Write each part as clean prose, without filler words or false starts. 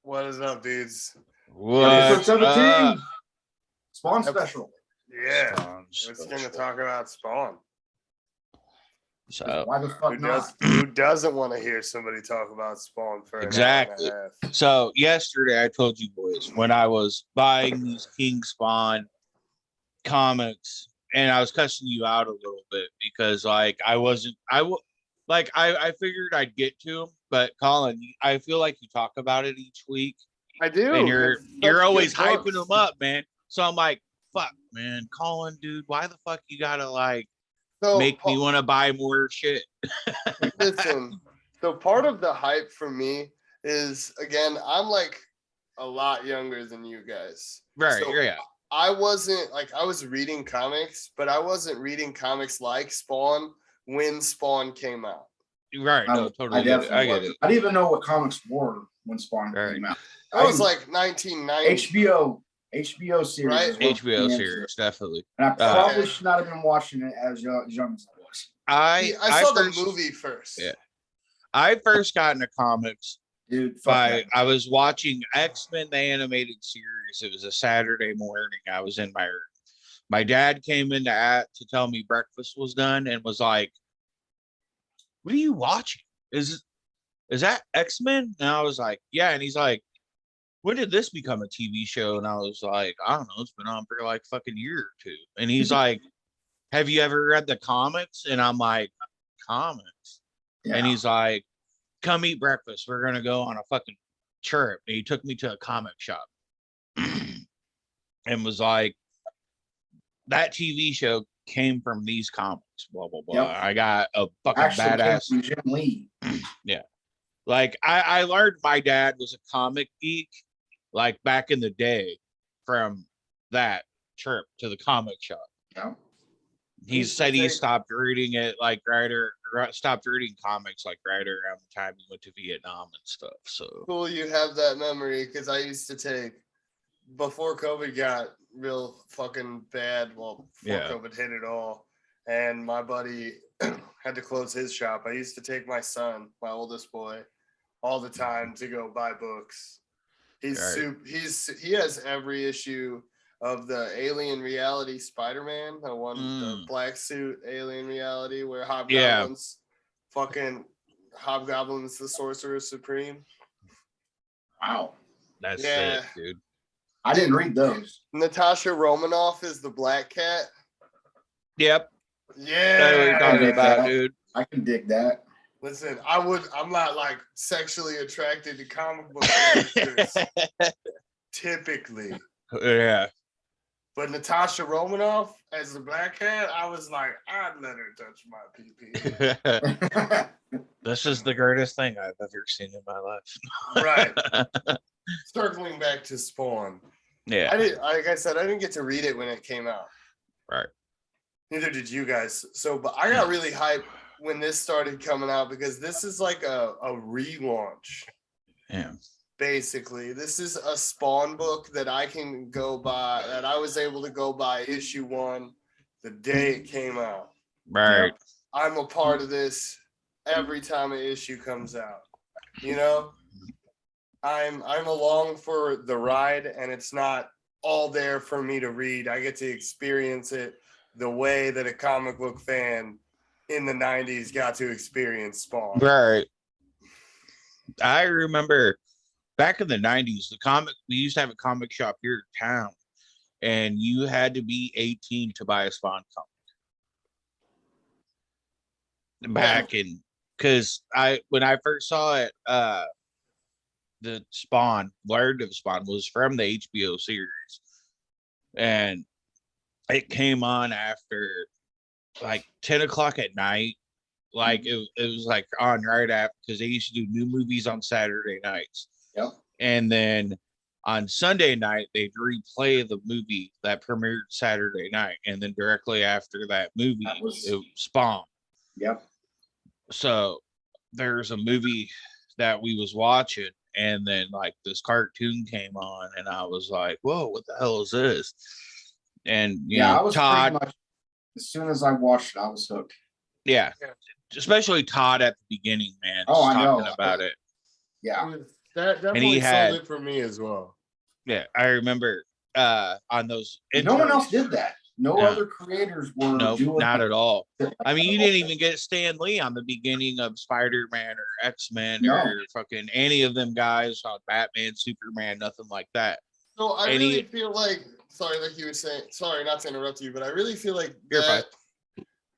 What is up, dudes? Episode 17. Spawn Ep- special. Yeah, Spawn we're special. going to talk about Spawn. So Why the fuck not? Who doesn't want to hear somebody talk about Spawn for exactly. an hour and a half? So yesterday I told you boys when I was buying these King Spawn comics, and I was cussing you out a little bit because I figured I'd get to them, but Colin, I feel like you talk about it each week. I do. And It's you're such always good hyping books. them up, man. So I'm like, fuck, man, Colin, dude, why the fuck you gotta make me want to buy more shit? Listen, so part of the hype for me is, again, I'm like a lot younger than you guys. Right, So yeah. I was reading comics, but I wasn't reading comics like Spawn when Spawn came out. Right, no, totally get it. I get it. I didn't even know what comics were when Spawn Right. came out. That was like 1990. HBO series. Right? is what HBO came series, into. definitely. And I probably should not have been watching it as young as I was. I saw the movie first. Yeah. I first got into comics Dude, I was watching X-Men the animated series. It was a Saturday morning. I was in my room. My dad came in to tell me breakfast was done and was like, "What are you watching? Is that X-Men?" And I was like, "Yeah." And he's like, "When did this become a TV show?" And I was like, "I don't know. It's been on for like fucking year or two." And he's like, "Have you ever read the comics?" And I'm like, "Comics?" Yeah. And he's like, "Come eat breakfast. We're going to go on a fucking trip." And he took me to a comic shop and was like, "That TV show came from these comics, blah, blah, blah." Yep. I got a fucking badass. Came from Jim Lee. Yeah. Like I learned my dad was a comic geek, like back in the day, from that trip to the comic shop. Yeah. He said he stopped reading it stopped reading comics like right around the time he went to Vietnam and stuff. So Cool, you have that memory, because I used to take, before COVID got real fucking bad, before COVID hit it all, and my buddy had to close his shop. I used to take my son, my oldest boy, all the time to go buy books. He has every issue of the Alien Reality Spider-Man, the black suit Alien Reality, where Hobgoblin's the Sorcerer Supreme. Wow. that's it, dude. I didn't read those. Natasha Romanoff is the Black Cat. Yep. Yeah. That's what you're talking about, dude. I can dig that. Listen, I'm not like sexually attracted to comic book characters typically. Yeah. But Natasha Romanoff as the Black Cat, I was like, I'd let her touch my pee-pee. This is the greatest thing I've ever seen in my life. Right. Circling back to Spawn. Yeah. Like I said, I didn't get to read it when it came out. Right. Neither did you guys. But I got really hyped when this started coming out, because this is like a relaunch. Yeah. Basically, this is a Spawn book that I can go buy, that I was able to go buy issue 1 the day it came out. Right. I'm a part of this every time an issue comes out. You know, I'm along for the ride, and it's not all there for me to read. I get to experience it the way that a comic book fan in the 90s got to experience Spawn. Right. I remember back in the 90s, we used to have a comic shop here in town, and you had to be 18 to buy a Spawn comic. Back in, because when I first saw it, the Spawn, learned of Spawn, was from the HBO series, and it came on after like 10 o'clock at night. Like it was like on right after, because they used to do new movies on Saturday nights. Yep. And then on Sunday night, they'd replay the movie that premiered Saturday night. And then directly after that movie, it was Spawn. Yep. So there's a movie that we was watching, and then like this cartoon came on, and I was like, whoa, what the hell is this? And you know, I was Todd, pretty much, as soon as I watched it, I was hooked. Yeah. Especially Todd at the beginning, man. Oh, I know. Talking about it. Yeah. That definitely sold it for me as well. Yeah, I remember on those. No one else did that. No other creators were doing not that. at all. I mean, you didn't even get Stan Lee on the beginning of Spider-Man or X-Men or fucking any of them guys on Batman, Superman, nothing like that. So I really feel like, sorry, like you were saying, sorry, not to interrupt you, but I really feel like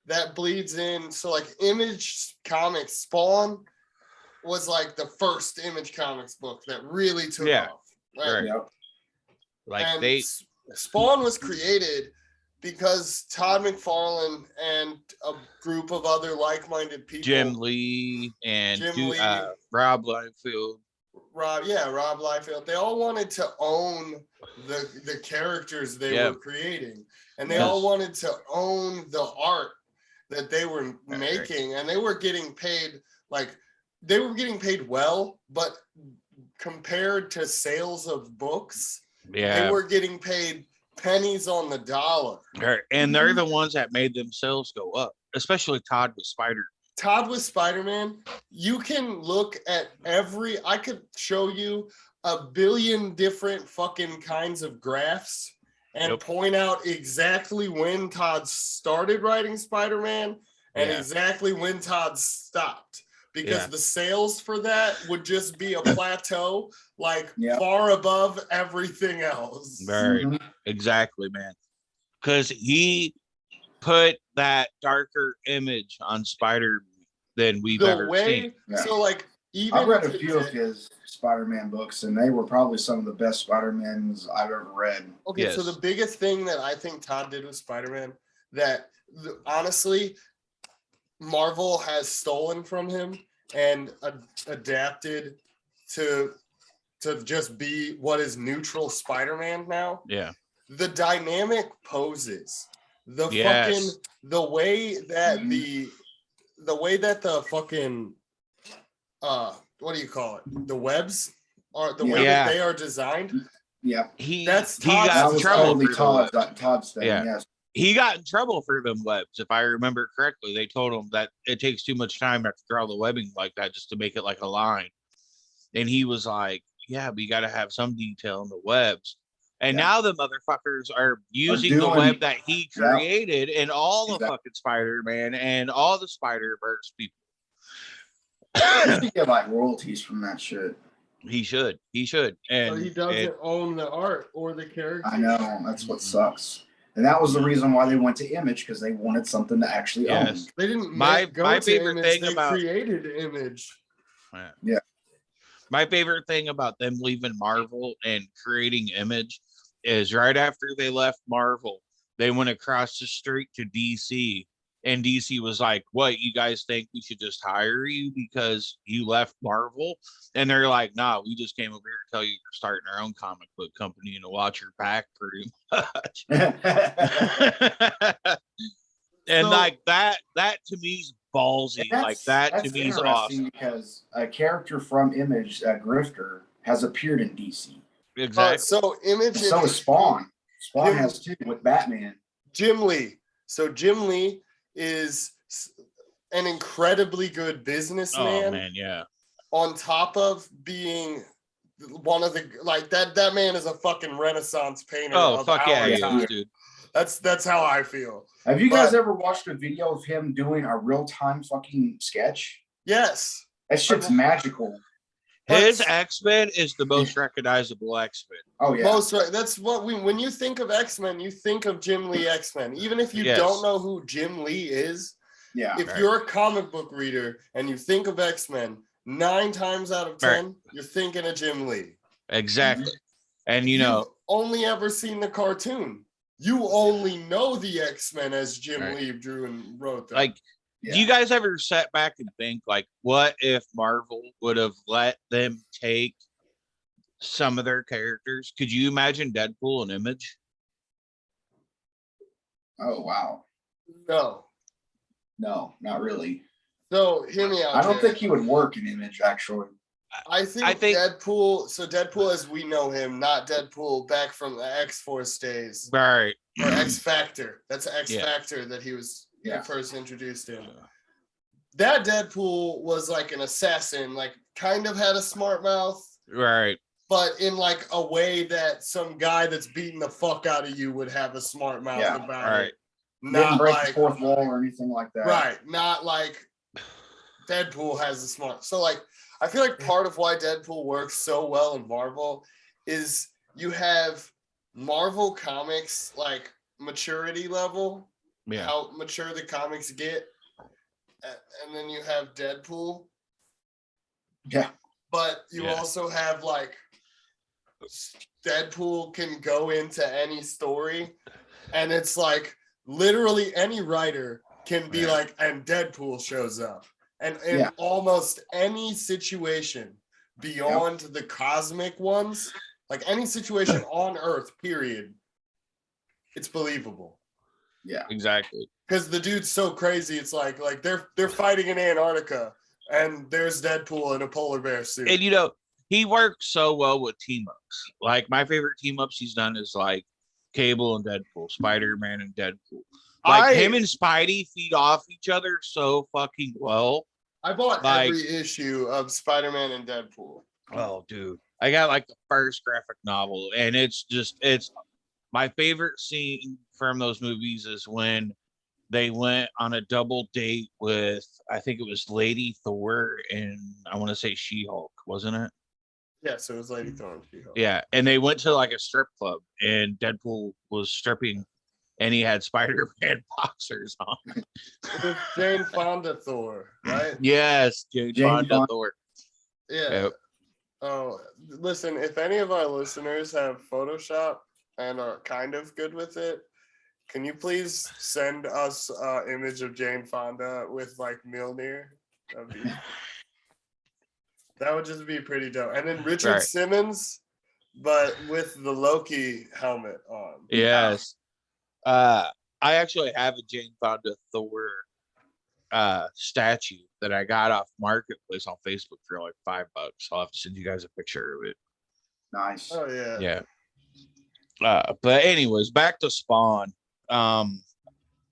that bleeds in. So like Image Comics, Spawn was like the first Image Comics book that really took off. Right. Yep. Like and Spawn was created because Todd McFarlane and a group of other like-minded people, Jim Lee and Rob Liefeld. Rob Liefeld, they all wanted to own the characters they were creating, and they all wanted to own the art that they were making, and they were getting paid well, but compared to sales of books, they were getting paid pennies on the dollar. And they're the ones that made themselves go up, especially Todd with Spider-Man. You can look at I could show you a billion different fucking kinds of graphs and point out exactly when Todd started writing Spider-Man and exactly when Todd stopped. Because the sales for that would just be a plateau, far above everything else. Right. Exactly, man. Because he put that darker image on Spider than we've ever seen. So even I've read a few of his Spider-Man books, and they were probably some of the best Spider-Mans I've ever read. Okay, so the biggest thing that I think Todd did with Spider-Man that honestly Marvel has stolen from him and adapted to just be what is neutral Spider-Man now. Yeah. The dynamic poses, the way that the fucking what do you call it? The webs are the way that they are designed. Yeah. He got in trouble for Todd's thing. Yes. He got in trouble for them webs, if I remember correctly. They told him that it takes too much time to draw the webbing like that just to make it like a line. And he was like, yeah, but you got to have some detail in the webs. And now the motherfuckers are using the web that he created in all the fucking Spider-Man and all the Spider-Verse people. He should get royalties from that shit. He should. And but he doesn't own the art or the character. I know. That's what sucks. And that was the reason why they went to Image, because they wanted something to actually own. They didn't my favorite Image, thing about created Image. Yeah. My favorite thing about them leaving Marvel and creating Image is right after they left Marvel, they went across the street to DC, and DC was like, what, you guys think we should just hire you because you left Marvel? And they're like, nah, we just came over here to tell you you're starting our own comic book company and to watch your back pretty much. And that to me is ballsy. That to me is awesome. Because a character from Image, Grifter, has appeared in DC. Exactly. So Image. So is Spawn. Spawn has too with Batman. Jim Lee. So Jim Lee is an incredibly good businessman. Oh man, yeah. On top of being one of the that man is a fucking Renaissance painter. Oh fuck yeah, dude. That's how I feel. Have you guys ever watched a video of him doing a real-time fucking sketch? Yes. That shit's magical. His X-Men is the most recognizable X-Men. Oh yeah. That's what when you think of X-Men, you think of Jim Lee X-Men. Even if you don't know who Jim Lee is, if you're a comic book reader and you think of X-Men, 9 times out of 10, you're thinking of Jim Lee. Exactly. And you've only ever seen the cartoon. You only know the X-Men as Jim Lee drew and wrote them. Do you guys ever sit back and think, what if Marvel would have let them take some of their characters? Could you imagine Deadpool and Image? Oh, wow. No, not really. So, hear me out. I don't think he would work in Image, actually. I think Deadpool, so Deadpool as we know him, not Deadpool back from the X-Force days. Right. Or X-Factor. That's X-Factor that he was first introduced in. That Deadpool was like an assassin, kind of had a smart mouth, Right. But in like a way that some guy that's beating the fuck out of you would have a smart mouth about it. Didn't break the fourth wall or anything like that. Right. Not like Deadpool has a smart. So like, I feel like part of why Deadpool works so well in Marvel is you have Marvel comics like maturity level, how mature the comics get, and then you have Deadpool. Yeah. But you also have like Deadpool can go into any story, and it's like literally any writer can be like, and Deadpool shows up. And in almost any situation beyond the cosmic ones, like any situation on Earth, period, it's believable. Yeah, exactly. Because the dude's so crazy. It's like they're fighting in Antarctica, and there's Deadpool in a polar bear suit. And you know, he works so well with team ups. Like my favorite team ups he's done is like Cable and Deadpool, Spider-Man and Deadpool. Like him and Spidey feed off each other so fucking well. I bought every issue of Spider-Man and Deadpool. Oh, dude. I got like the first graphic novel, and it's my favorite scene from those movies is when they went on a double date with, I think it was Lady Thor and I want to say She-Hulk, wasn't it? Yeah, so it was Lady Thor and She-Hulk. Yeah, and they went to like a strip club, and Deadpool was stripping, and he had Spider-Man boxers on. It was Jane Fonda Thor, right? Yes, Jane Fonda Thor. Yeah. Yep. Oh, listen, if any of our listeners have Photoshop and are kind of good with it, can you please send us an image of Jane Fonda with like Mjolnir? That would just be pretty dope. And then Richard Simmons, but with the Loki helmet on. Yes. I actually have a Jane Fonda Thor statue that I got off Marketplace on Facebook for like $5. I'll have to send you guys a picture of it. Nice. Oh yeah. Yeah. But anyways, back to Spawn.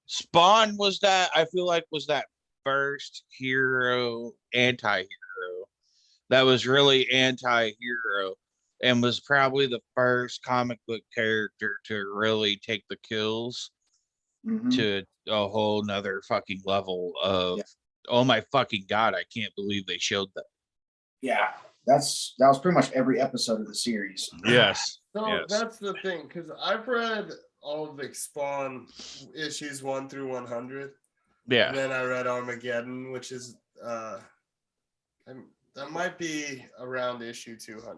Spawn was that, I feel like, was that first anti-hero that was really anti-hero, and was probably the first comic book character to really take the kills to a whole nother fucking level of oh my fucking god, I can't believe they showed that. Yeah, that was pretty much every episode of the series. Yes. So that's the thing, because I've read all of the Spawn issues 1 through 100. Yeah. And then I read Armageddon, which is that might be around issue 200,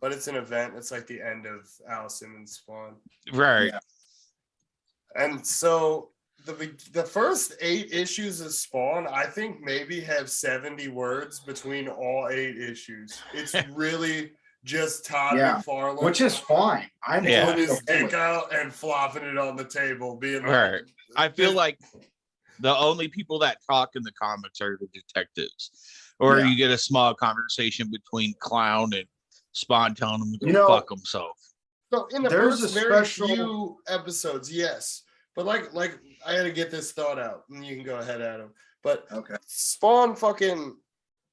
but it's an event. It's like the end of Allison and Spawn. Right. Yeah. And so the first 8 issues of Spawn, I think maybe have 70 words between all 8 issues. It's really just Todd McFarlane, which is fine. I'm pulling his dick out and flopping it on the table, being like, I feel like the only people that talk in the comics are the detectives, or you get a small conversation between Clown and Spawn telling him to go fuck himself. So in the first very few episodes, yes, but like I had to get this thought out, and you can go ahead, Adam. But Spawn fucking,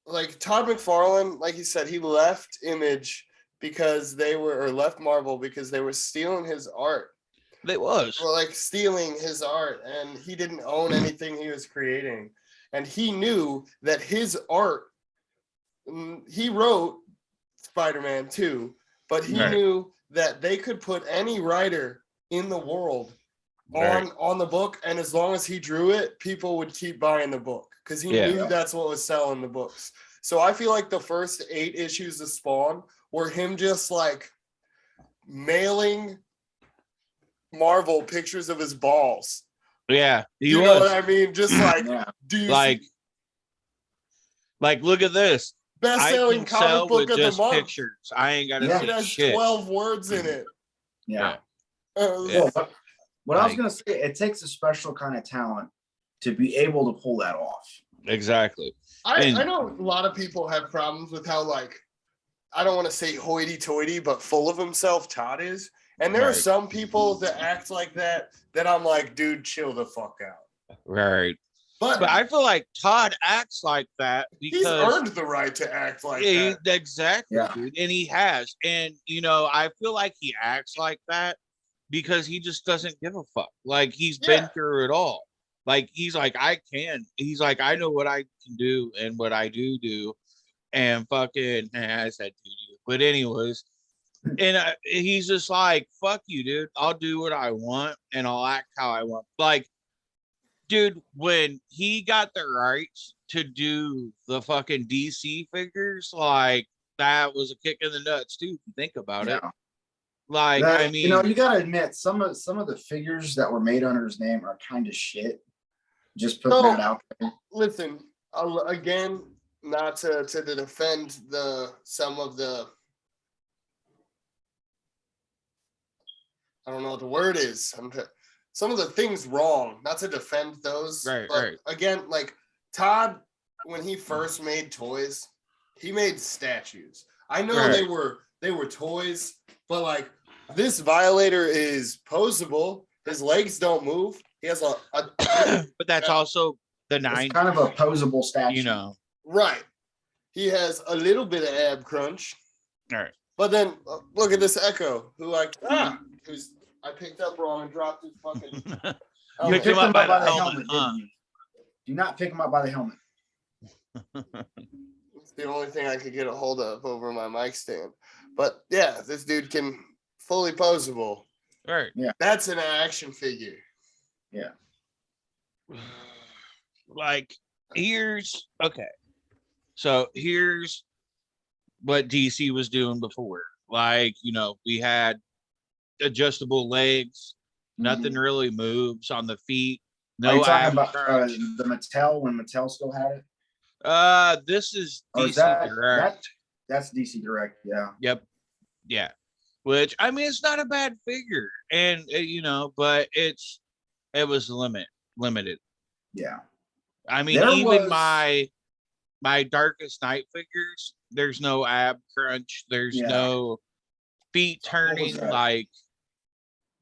like, Todd McFarlane, like he said, he left Image because left Marvel because they were stealing his art. They was. Well, like, stealing his art, and he didn't own anything he was creating. And he knew that his art, he wrote Spider-Man 2, but he knew that they could put any writer in the world on the book, and as long as he drew it, people would keep buying the book because he knew that's what was selling the books. So I feel like the first 8 issues of Spawn were him just like mailing Marvel pictures of his balls. Yeah, you know what I mean? Just like, do you like look at this best-selling comic book of the month? Pictures. I ain't got to see it has shit. 12 words in it. What I was gonna say, it takes a special kind of talent to be able to pull that off. Exactly. I know a lot of people have problems with how, like, I don't want to say hoity-toity, but full of himself Todd is. And there are some people that act like that I'm like, dude, chill the fuck out. Right. But I feel like Todd acts like that he's because earned the right to act like yeah, that. exactly, dude. And he has. And I feel like he acts like that because he just doesn't give a fuck. Like he's been through it all. Like he's like, he's like, I know what I can do and what I do. And fucking, I said do. But anyways, and he's just like, fuck you, dude. I'll do what I want and I'll act how I want. Like, dude, when he got the rights to do the fucking DC figures, like that was a kick in the nuts too. If you think about it. Like, I mean, you gotta admit, some of the figures that were made under his name are kind of shit. Just putting that out there. Listen, again, not to defend some of the, I don't know what the word is. Some of the things wrong, not to defend those. But again, like Todd, when he first made toys, he made statues. I know they were toys, but like this Violator is posable. His legs don't move. He has a but that's also the 90s. It's kind of a posable statue. Right. He has a little bit of ab crunch. All right. But then look at this Echo, who I picked up wrong and dropped his fucking. You picked him up by the helmet, huh? Do not pick him up by the helmet. It's the only thing I could get a hold of over my mic stand. But yeah, this dude can fully posable. Right. Yeah. That's an action figure. Yeah. Like, so here's what DC was doing before. Like, we had adjustable legs, nothing really moves on the feet. No, are you talking about the Mattel when Mattel still had it? This is DC Direct. That's DC Direct, yeah. Yep. Yeah. Which, I mean, it's not a bad figure. And but it was limited. Yeah. I mean, even my Darkest Night figures, there's no ab crunch, there's no feet turning, like.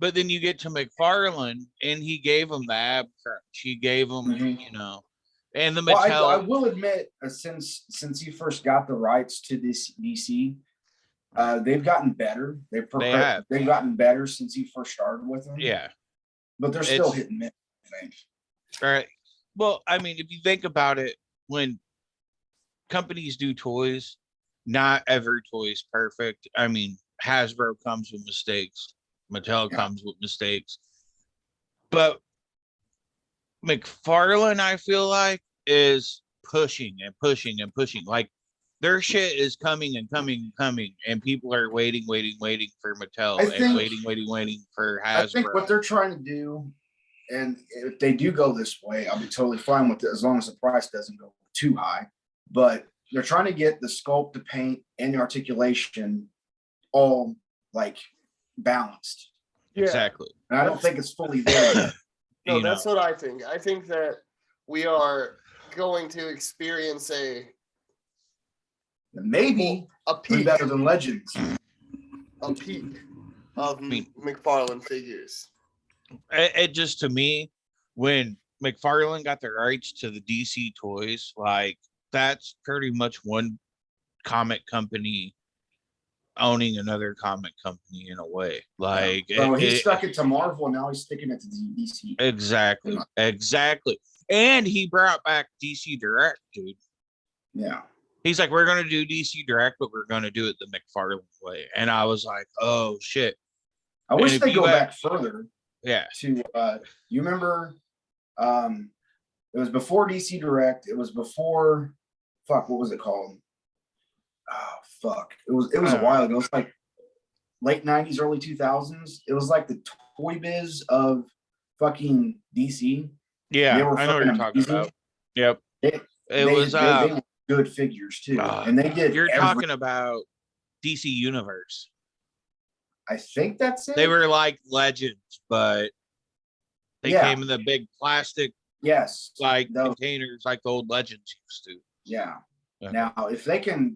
But then you get to McFarlane, and he gave him the ab crunch. He gave him, and the Mattel. Well, I will admit, since he first got the rights to this DC, they've gotten better. They've gotten better since he first started with them. Yeah, but they're still hit and miss, I think. Right. Well, I mean, if you think about it, when companies do toys, not every toy is perfect. I mean, Hasbro comes with mistakes. Mattel comes with mistakes. But McFarlane, I feel like, is pushing and pushing and pushing. Like, their shit is coming and coming and coming, and people are waiting for Mattel and waiting for Hasbro. I think what they're trying to do, and if they do go this way, I'll be totally fine with it as long as the price doesn't go too high. But they're trying to get the sculpt, the paint, and the articulation all like balanced. Yeah. Exactly. And I don't think it's fully there yet. No, that's what I think. I think that we are going to experience a peak better than Legends. A peak of McFarlane figures. It just, to me, when McFarlane got the rights to the DC toys, like, that's pretty much one comic company owning another comic company in a way. Like, so he stuck it to Marvel, and now he's sticking it to DC. Exactly. And he brought back DC Direct, dude. Yeah. He's like, we're going to do DC Direct, but we're going to do it the McFarlane way. And I was like, oh, shit. I wish they go back further. Yeah. To, you remember, it was before DC Direct. It was before, what was it called? Oh, fuck. It was a while ago. It was like late 90s, early 2000s. It was like the Toy Biz of fucking DC. Yeah, I know what you're talking about. Yep. They were good figures too. And they did. You're talking about DC Universe. I think that's it. They were like Legends, but they came in the big plastic containers like the old Legends used to. Yeah. Okay. Now, if they can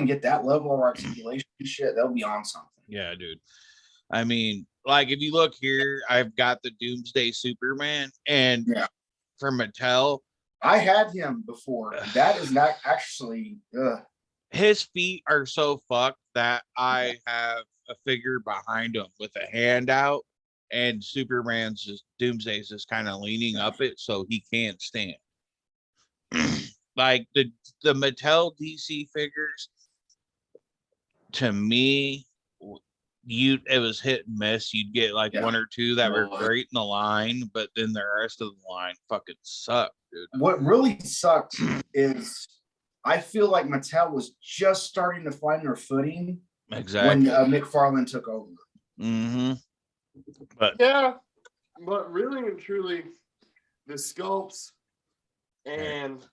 get that level of articulation shit, they'll be on something. Yeah, dude. I mean, like, if you look here, I've got the Doomsday Superman, and from Mattel, I had him before. That is not actually. His feet are so fucked that I have a figure behind him with a hand out, and Superman's just Doomsday's just kind of leaning up it so he can't stand. Like the Mattel DC figures, to me, it was hit and miss. You'd get like one or two that were great in the line, but then the rest of the line fucking sucked, dude. What really sucked is I feel like Mattel was just starting to find their footing when McFarlane took over. Mm-hmm. But yeah, but really and truly, the sculpts and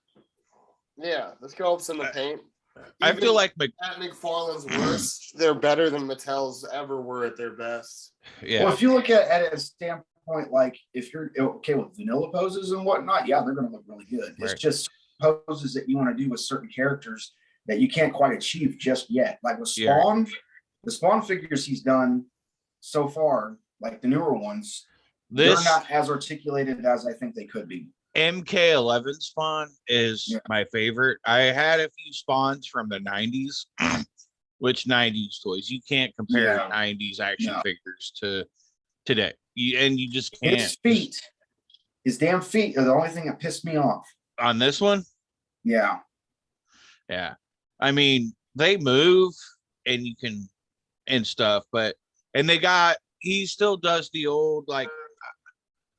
the sculpts and the paint. I feel like at McFarlane's worst, they're better than Mattel's ever were at their best. Yeah. Well, if you look at a standpoint, like if you're okay with vanilla poses and whatnot, yeah, they're going to look really good. Right. It's just poses that you want to do with certain characters that you can't quite achieve just yet. Like with Spawn, the Spawn figures he's done so far, like the newer ones, they're not as articulated as I think they could be. MK11 Spawn is my favorite. I had a few Spawns from the 90s, which 90s toys. You can't compare 90s action figures to today. You just can't. His feet, his damn feet are the only thing that pissed me off. On this one? Yeah. Yeah. I mean, they move and you can, and stuff, but, and he still does the old, like,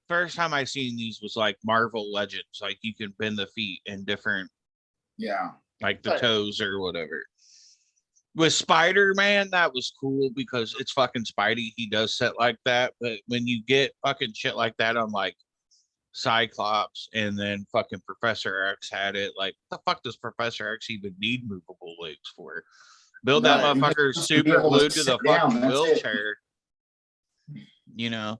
first time I seen these was like Marvel Legends, like you can bend the feet in different, like the toes or whatever. With Spider-Man, that was cool because it's fucking Spidey. He does set like that, but when you get fucking shit like that on like Cyclops and then fucking Professor X had it, like what the fuck does Professor X even need movable legs for? Build that motherfucker super glued to the fucking wheelchair, you know.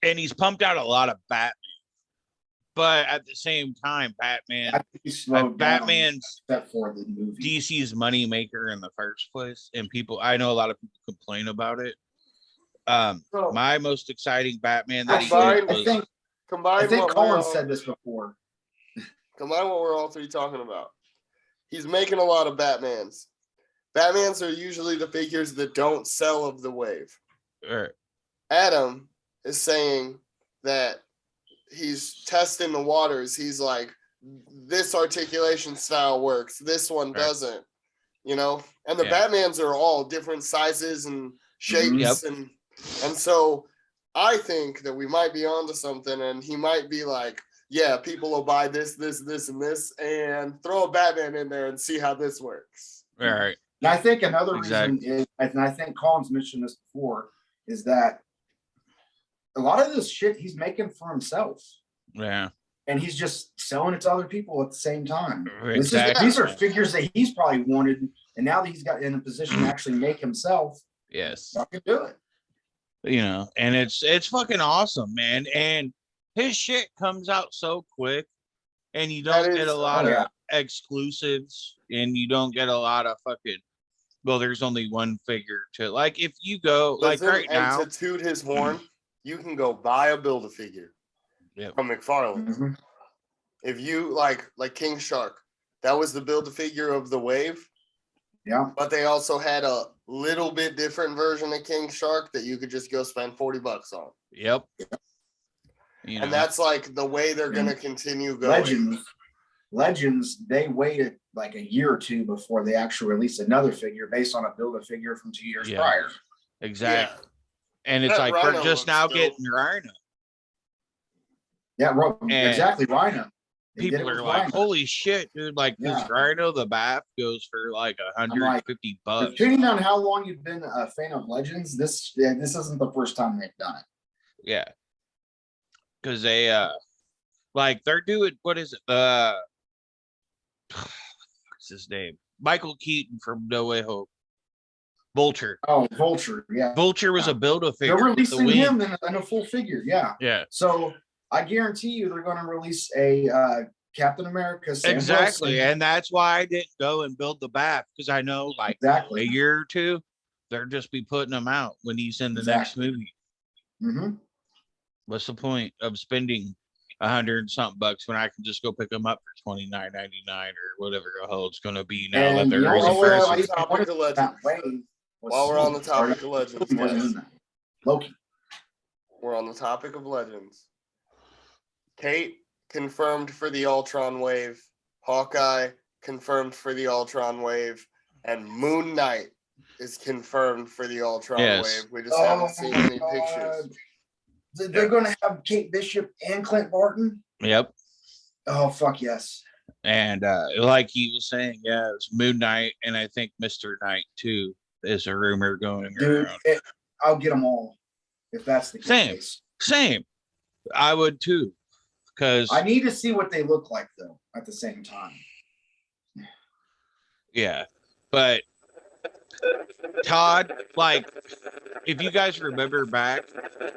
And he's pumped out a lot of Batman, but at the same time, Batman's for the movie. DC's money maker in the first place, and I know a lot of people complain about it. My most exciting Batman that I think Colin said this before. Combine what we're all three talking about. He's making a lot of Batmans. Batmans are usually the figures that don't sell of the wave. Right. Adam is saying that he's testing the waters. He's like, this articulation style works. This one doesn't, you know? And the Batmans are all different sizes and shapes. And so I think that we might be onto something, and he might be like, yeah, people will buy this, and this, and throw a Batman in there and see how this works. All right. And I think another reason is, and I think Colin's mentioned this before, is that a lot of this shit he's making for himself. Yeah. And he's just selling it to other people at the same time. Exactly. These are figures that he's probably wanted, and now that he's got in a position to actually make himself. Yes. Fucking do it. You know, and it's fucking awesome, man. And his shit comes out so quick, and you don't get a lot of exclusives, and you don't get a lot of fucking. Well, there's only one figure to like. If you go right now, to toot his horn, you can go buy a Build-A-Figure from McFarlane. Mm-hmm. If you like King Shark, that was the Build-A-Figure of the wave. Yeah. But they also had a little bit different version of King Shark that you could just go spend $40 on. Yep. You know. And that's like the way they're going to continue going. Legends, they waited like a year or two before they actually released another figure based on a Build-A-Figure from 2 years prior. Exactly. Yeah. And it's like we're just now getting Rhino. Yeah, exactly, Rhino. People are like, Rhino. Holy shit, dude. Like this Rhino, the bath goes for like $150. Depending on how long you've been a fan of Legends, this isn't the first time they've done it. Yeah. Because they they're doing, what is it? What's his name? Michael Keaton from No Way Home. Vulture. Oh, Vulture, yeah. Vulture was a Build-A-Figure. They're releasing him in a full figure, Yeah. So I guarantee you they're going to release a Captain America. Sam exactly. Wilson. And that's why I didn't go and build the bath, because I know a year or two, they'll just be putting them out when he's in the next movie. Mm-hmm. What's the point of spending $100 and something bucks when I can just go pick them up for $29.99 or whatever the hell it's going to be now And that they're While raising we're on prices. the topic of Legends, while we're on the topic of Legends, guys, Loki. we're on the topic of Legends. Kate confirmed for the Ultron wave. Hawkeye confirmed for the Ultron wave, and Moon Knight is confirmed for the Ultron wave. We just haven't seen any pictures. They're going to have Kate Bishop and Clint Barton? Yep. Oh, fuck yes. And like he was saying, yeah, it's Moon Knight, and I think Mr. Knight too is a rumor going around. I'll get them all if that's the case. Same. I would too, because I need to see what they look like though at the same time. Yeah, but Todd, like, if you guys remember back,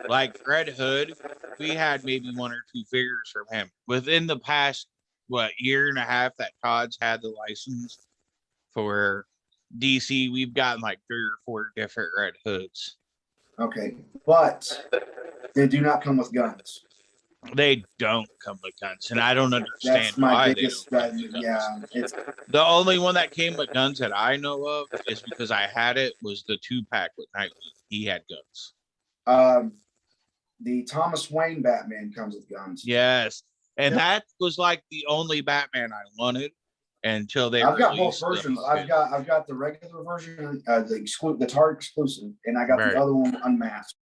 like Red Hood, we had maybe 1 or 2 figures from him within the past year and a half that Todd's had the license for DC. We've gotten like 3 or 4 different Red Hoods. Okay, but they do not come with guns. They don't come with guns, and I don't understand That's my why biggest, they don't come with guns. Yeah, it's The only one that came with guns that I know of is because I had it was the 2-pack with Nightwing. He had guns. The Thomas Wayne Batman comes with guns. Yes, and that was like the only Batman I wanted until they. I've got both versions. I've got the regular version, the Target exclusive, and I got the other one unmasked.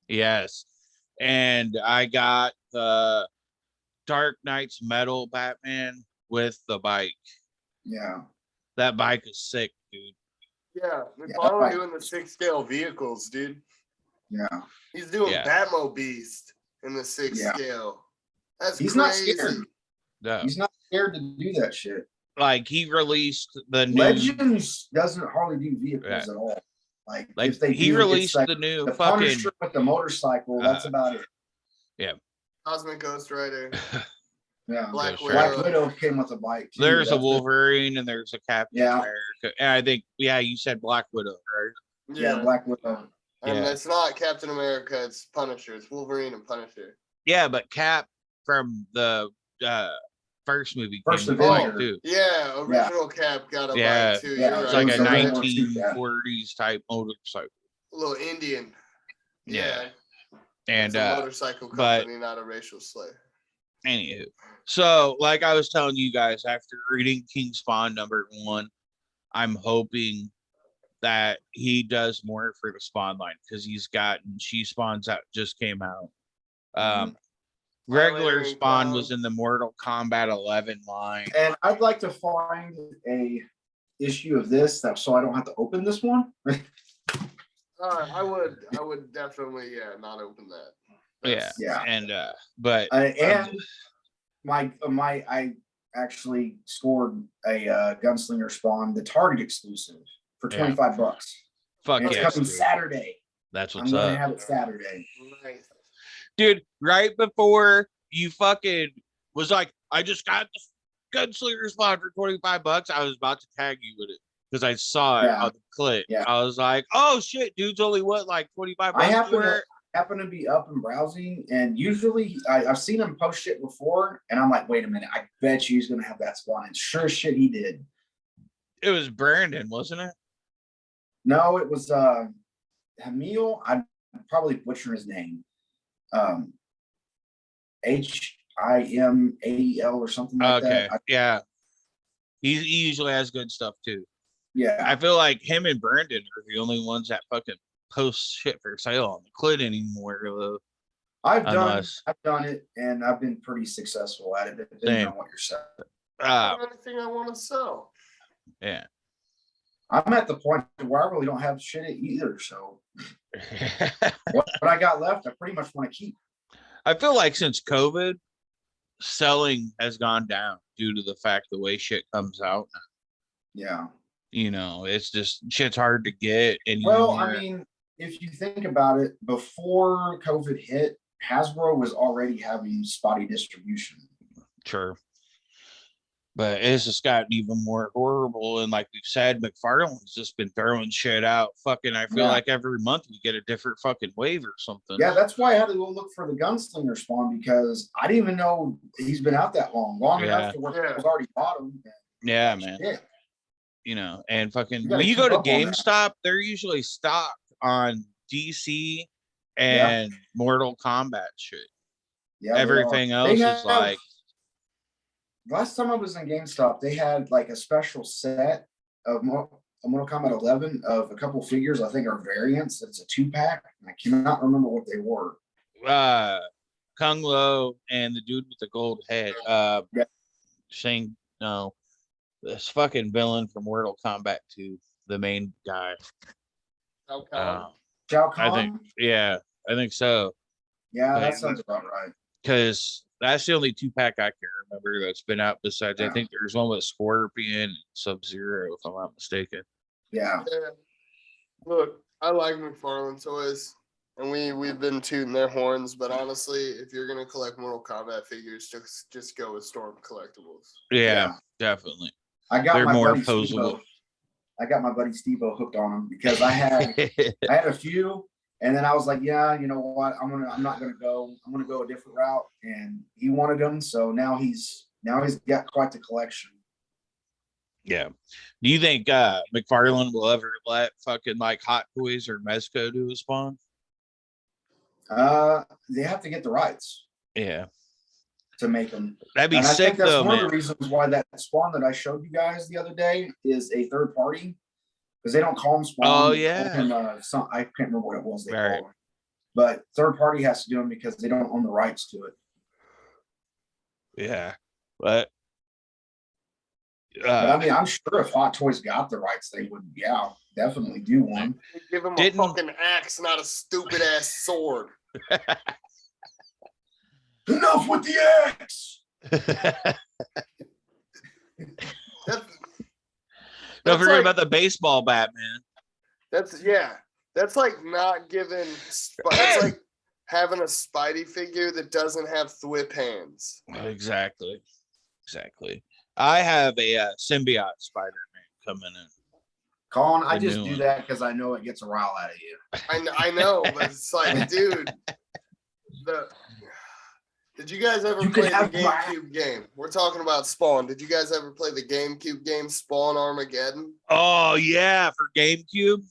Yes, and I got the Dark Knight's metal Batman with the bike. Yeah, that bike is sick, dude. Yeah, they're finally doing the 6-scale vehicles, dude. Yeah, he's doing Batmo Beast in the 6-scale. He's not scared. No. He's not scared to do that shit. Like he released the new Legends doesn't hardly do vehicles at all. Like if they he released the new the fucking Punisher with the motorcycle. That's about it. Yeah. Cosmic Ghost Rider. Yeah. Black Widow came with a bike too. There's a Wolverine and there's a Captain America. And I think you said Black Widow, right? Yeah, Black Widow. And it's not Captain America, it's Punisher. It's Wolverine and Punisher. Yeah, but Cap from the first movie too. Yeah, original Cap got a bike too. Yeah, it's like a 1940s type motorcycle. A little Indian. Yeah. And it's a motorcycle company, not a racial slur. Anywho, so like I was telling you guys, after reading King Spawn #1, I'm hoping that he does more for the Spawn line because he's gotten She Spawns out just came out. Regular Spawn was in the Mortal Kombat 11 line, and I'd like to find a issue of this so I don't have to open this one. I would definitely not open that. And but and I actually scored a Gunslinger Spawn, the Target exclusive, for $25. Fuck yeah, it's coming Saturday. That's what's I'm up. gonna have it Saturday. Nice. Dude, right before you fucking was like, I just got the Gunslinger Spawn for $25, I was about to tag you with it because I saw it on the clip. Yeah. I was like, oh shit, dude's only like $25 I happen to be up and browsing, and usually I've seen him post shit before, and I'm like, wait a minute, I bet you he's gonna have that Spawn. And sure as shit he did. It was Brandon, wasn't it? No, it was Hamil. I'm probably butchering his name. HIMAEL or something like that. Yeah. He usually has good stuff too. Yeah. I feel like him and Brandon are the only ones that fucking post shit for sale on the clit anymore. Though. I've done it, and I've been pretty successful at it, depending on what you're selling. Anything I want to sell. Yeah. I'm at the point where I really don't have shit either. So what I got left, I pretty much want to keep. I feel like since COVID, selling has gone down due to the fact the way shit comes out. Yeah. You know, it's just shit's hard to get anymore. Well, I mean, if you think about it, before COVID hit, Hasbro was already having spotty distribution. Sure. But it's just gotten even more horrible. And like we've said, McFarlane's just been throwing shit out. Fucking, I feel like every month we get a different fucking wave or something. Yeah, that's why I had to go look for the gunslinger spawn, because I didn't even know he's been out that long enough to where it was already bottom. Yeah, man. Yeah. You know, and fucking when you keep go to up on that. GameStop, they're usually stocked on DC and Mortal Kombat shit. Yeah, everything else is like. Last time I was in GameStop, they had like a special set of Mortal Kombat 11 of a couple figures. I think are variants. It's a 2-pack. I cannot remember what they were. Kung Lo and the dude with the gold head. Saying no, this fucking villain from Mortal Kombat 2, the main guy. Shao Kahn? I think so. Yeah, that sounds about right. Because that's the only 2-pack I can remember that's been out. Besides, I think there's one with Scorpion and Sub-Zero, if I'm not mistaken. Yeah. Look, I like McFarlane toys, and we've been tooting their horns. But honestly, if you're gonna collect Mortal Kombat figures, just go with Storm Collectibles. Yeah, definitely. They're more posable. I got my buddy Steve-O hooked on them because I had a few. And then I was like, yeah, you know what? I'm not gonna go. I'm gonna go a different route. And he wanted them, so now he's got quite the collection. Yeah. Do you think McFarlane will ever let fucking like Hot Toys or Mezco do a spawn? They have to get the rights. Yeah. To make them. That'd be sick, I think that's though, one of the reasons why that spawn that I showed you guys the other day is a third party. Because they don't call them spawn. Oh, yeah. I can't remember what it was they called them. But third party has to do them because they don't own the rights to it. Yeah. But I mean, I'm sure if Hot Toys got the rights, they would, definitely do one. Give him a fucking axe, not a stupid ass sword. Enough with the axe. Don't forget about the baseball bat, man. That's like not giving. That's like having a Spidey figure that doesn't have thwip hands. Exactly. I have a symbiote Spider-Man coming in. Colin, I just do that because I know it gets a rile out of you. I know, but it's like, dude, did you guys ever play the GameCube game? We're talking about Spawn. Did you guys ever play the GameCube game Spawn Armageddon? Oh yeah, for GameCube.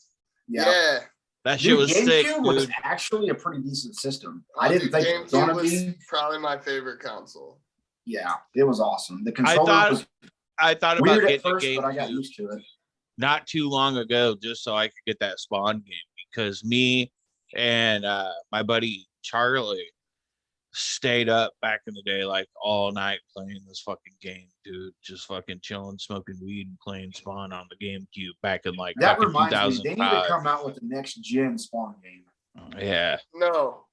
Yeah. That shit was sick. GameCube was actually a pretty decent system. I didn't think it was gonna be. Probably my favorite console. Yeah, it was awesome. The controller was I thought weird about at first, but I got used to it. Not too long ago, just so I could get that Spawn game, because me and my buddy Charlie stayed up back in the day like all night playing this fucking game, dude. Just fucking chilling, smoking weed, and playing Spawn on the GameCube back in like that reminds me, they need to come out with the next gen Spawn game. Yeah. No.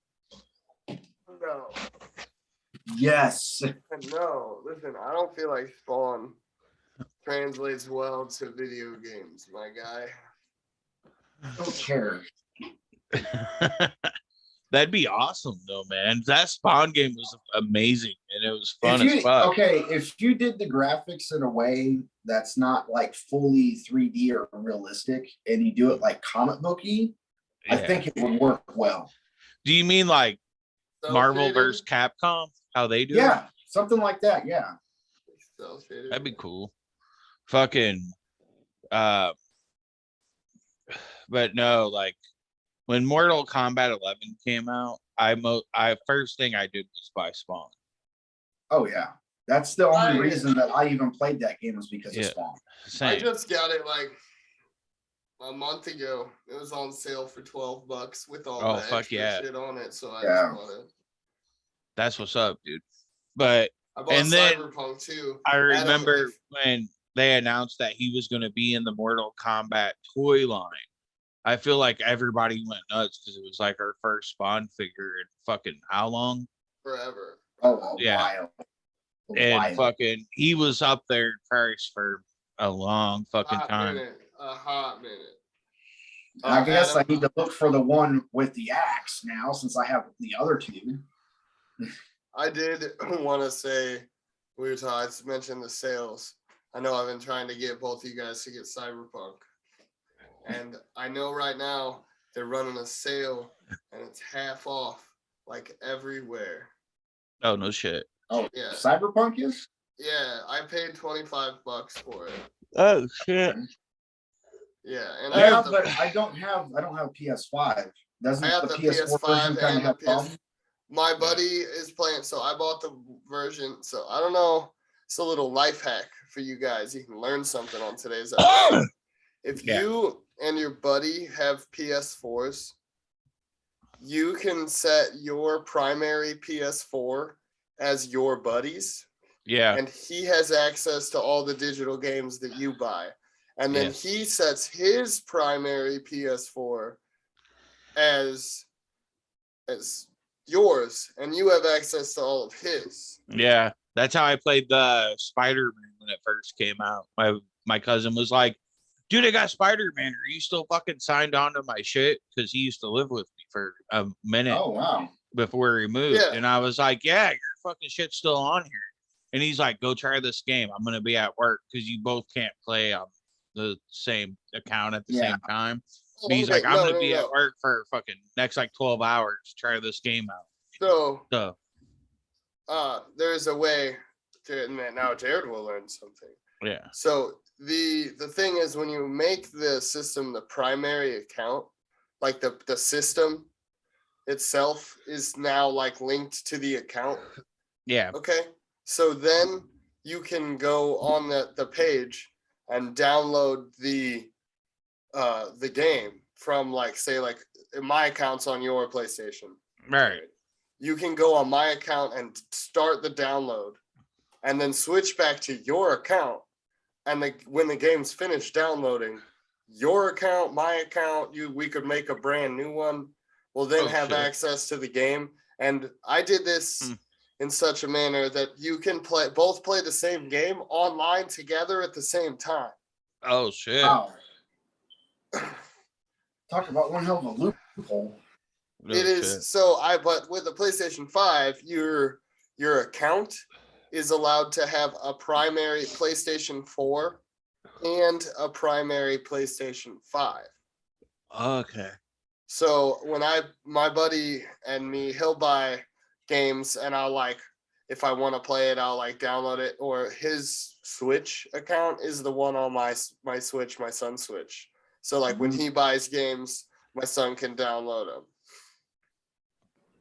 Yes. No. Listen, I don't feel like Spawn translates well to video games, my guy. I don't care. That'd be awesome though, man. That Spawn game was amazing and it was fun as fuck. Okay, if you did the graphics in a way that's not like fully 3D or realistic, and you do it like comic booky, I think it would work well. Do you mean like Marvel versus Capcom? How they do it? Yeah, something like that. Yeah. That'd be cool. Fucking but no, like when Mortal Kombat 11 came out, first thing I did was buy Spawn. Oh yeah, that's the only reason that I even played that game was because of Spawn. Same. I just got it like a month ago. It was on sale for $12 with all the extra shit on it. So I just bought it. That's what's up, dude. But I bought Cyberpunk too. I remember when they announced that he was going to be in the Mortal Kombat toy line. I feel like everybody went nuts because it was like our first Spawn figure in fucking how long? Forever. Oh, while. And fucking, he was up there in price for a long fucking time. A hot minute. I guess I need to look for the one with the axe now, since I have the other two. I did want to say we were talking, I mentioned the sales. I know I've been trying to get both of you guys to get Cyberpunk. And I know right now they're running a sale and it's half off, like everywhere. Oh, no shit. Oh, yeah. Cyberpunk is? Yeah, I paid $25 for it. Oh, shit. Yeah, and but I don't have PS5. Doesn't the PS4 version kind of have problems? My buddy is playing, so I bought the version. So I don't know. It's a little life hack for you guys. You can learn something on today's episode. If you and your buddy have PS4s, you can set your primary PS4 as your buddy's. Yeah. And he has access to all the digital games that you buy. And then he sets his primary PS4 as yours, and you have access to all of his. Yeah, that's how I played the Spider-Man when it first came out. My cousin was like, dude, I got Spider-Man. Are you still fucking signed on to my shit? Because he used to live with me for a minute. Oh, wow. Before he moved. Yeah. And I was like, yeah, your fucking shit's still on here. And he's like, go try this game. I'm going to be at work because you both can't play on the same account at the same time. Oh, he's like, I'm going to be at work for fucking next like 12 hours. Try this game out. So there's a way to, and now Jared will learn something. Yeah. So the thing is, when you make the system the primary account, like the system itself is now like linked to the account. Yeah. Okay. So then you can go on the page and download the game from, like, say, like my account's on your PlayStation. Right. You can go on my account and start the download and then switch back to your account. And when the game's finished downloading, your account, my account, we could make a brand new one. We'll then have access to the game. And I did this in such a manner that you can both play the same game online together at the same time. Oh shit. Wow. Talk about one hell of a loophole. It is. So but with the PlayStation 5, your account is allowed to have a primary PlayStation 4 and a primary PlayStation 5. Okay. So when my buddy and me, he'll buy games and I'll, like, if I want to play it, I'll like download it, or his Switch account is the one on my Switch, my son's Switch. So like when he buys games, my son can download them.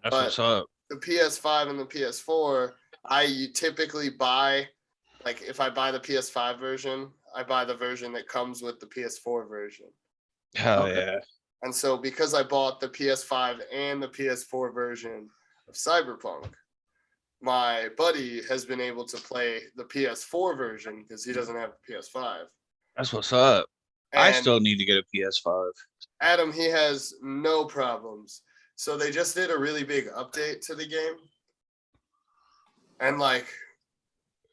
That's what's up. The PS5 and the PS4, I typically buy, like, if I buy the PS5 version, I buy the version that comes with the PS4 version. Hell yeah. And so because I bought the PS5 and the PS4 version of Cyberpunk, my buddy has been able to play the PS4 version because he doesn't have a PS5. That's what's up. And I still need to get a PS5. Adam, he has no problems. So they just did a really big update to the game. And like,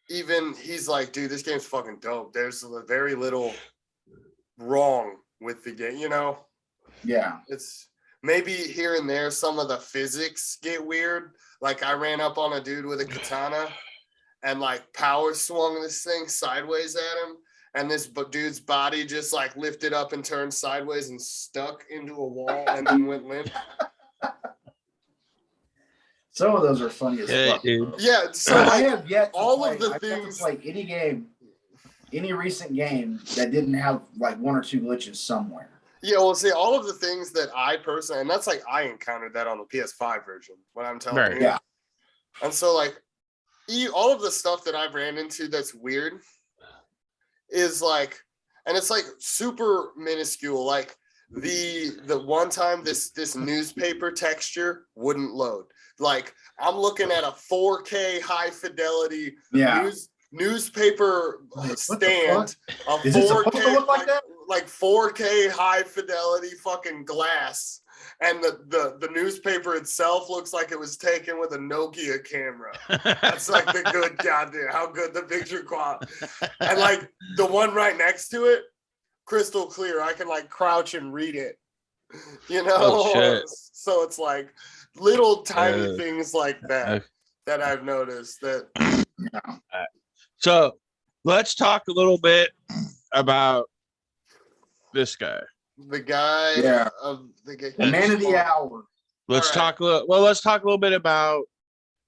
even he's like, dude, this game's fucking dope. There's very little wrong with the game, you know? Yeah. It's maybe here and there some of the physics get weird. Like I ran up on a dude with a katana and like power swung this thing sideways at him. And this dude's body just like lifted up and turned sideways and stuck into a wall and then went limp. Some of those are funny as fuck. Dude. Yeah, so I have yet to all play, of the I've things, yet to play any game, any recent game that didn't have like one or two glitches somewhere. Yeah, well, see, all of the things that I personally, and that's like I encountered that on the PS5 version, what I'm telling you. Yeah. And so like all of the stuff that I've ran into that's weird is like, and it's like super minuscule. Like the one time this newspaper texture wouldn't load. Like I'm looking at a 4K high fidelity newspaper stand, a 4K like 4K high fidelity fucking glass, and the newspaper itself looks like it was taken with a Nokia camera. That's like the good goddamn how good the picture quality. And like the one right next to it, crystal clear. I can like crouch and read it. You know? Oh, shit. So it's like little tiny things like that I've noticed that No. So let's talk a little bit about this guy. The guy Yeah. of the The man of the hour. Let's All right. talk. Let's talk a little bit about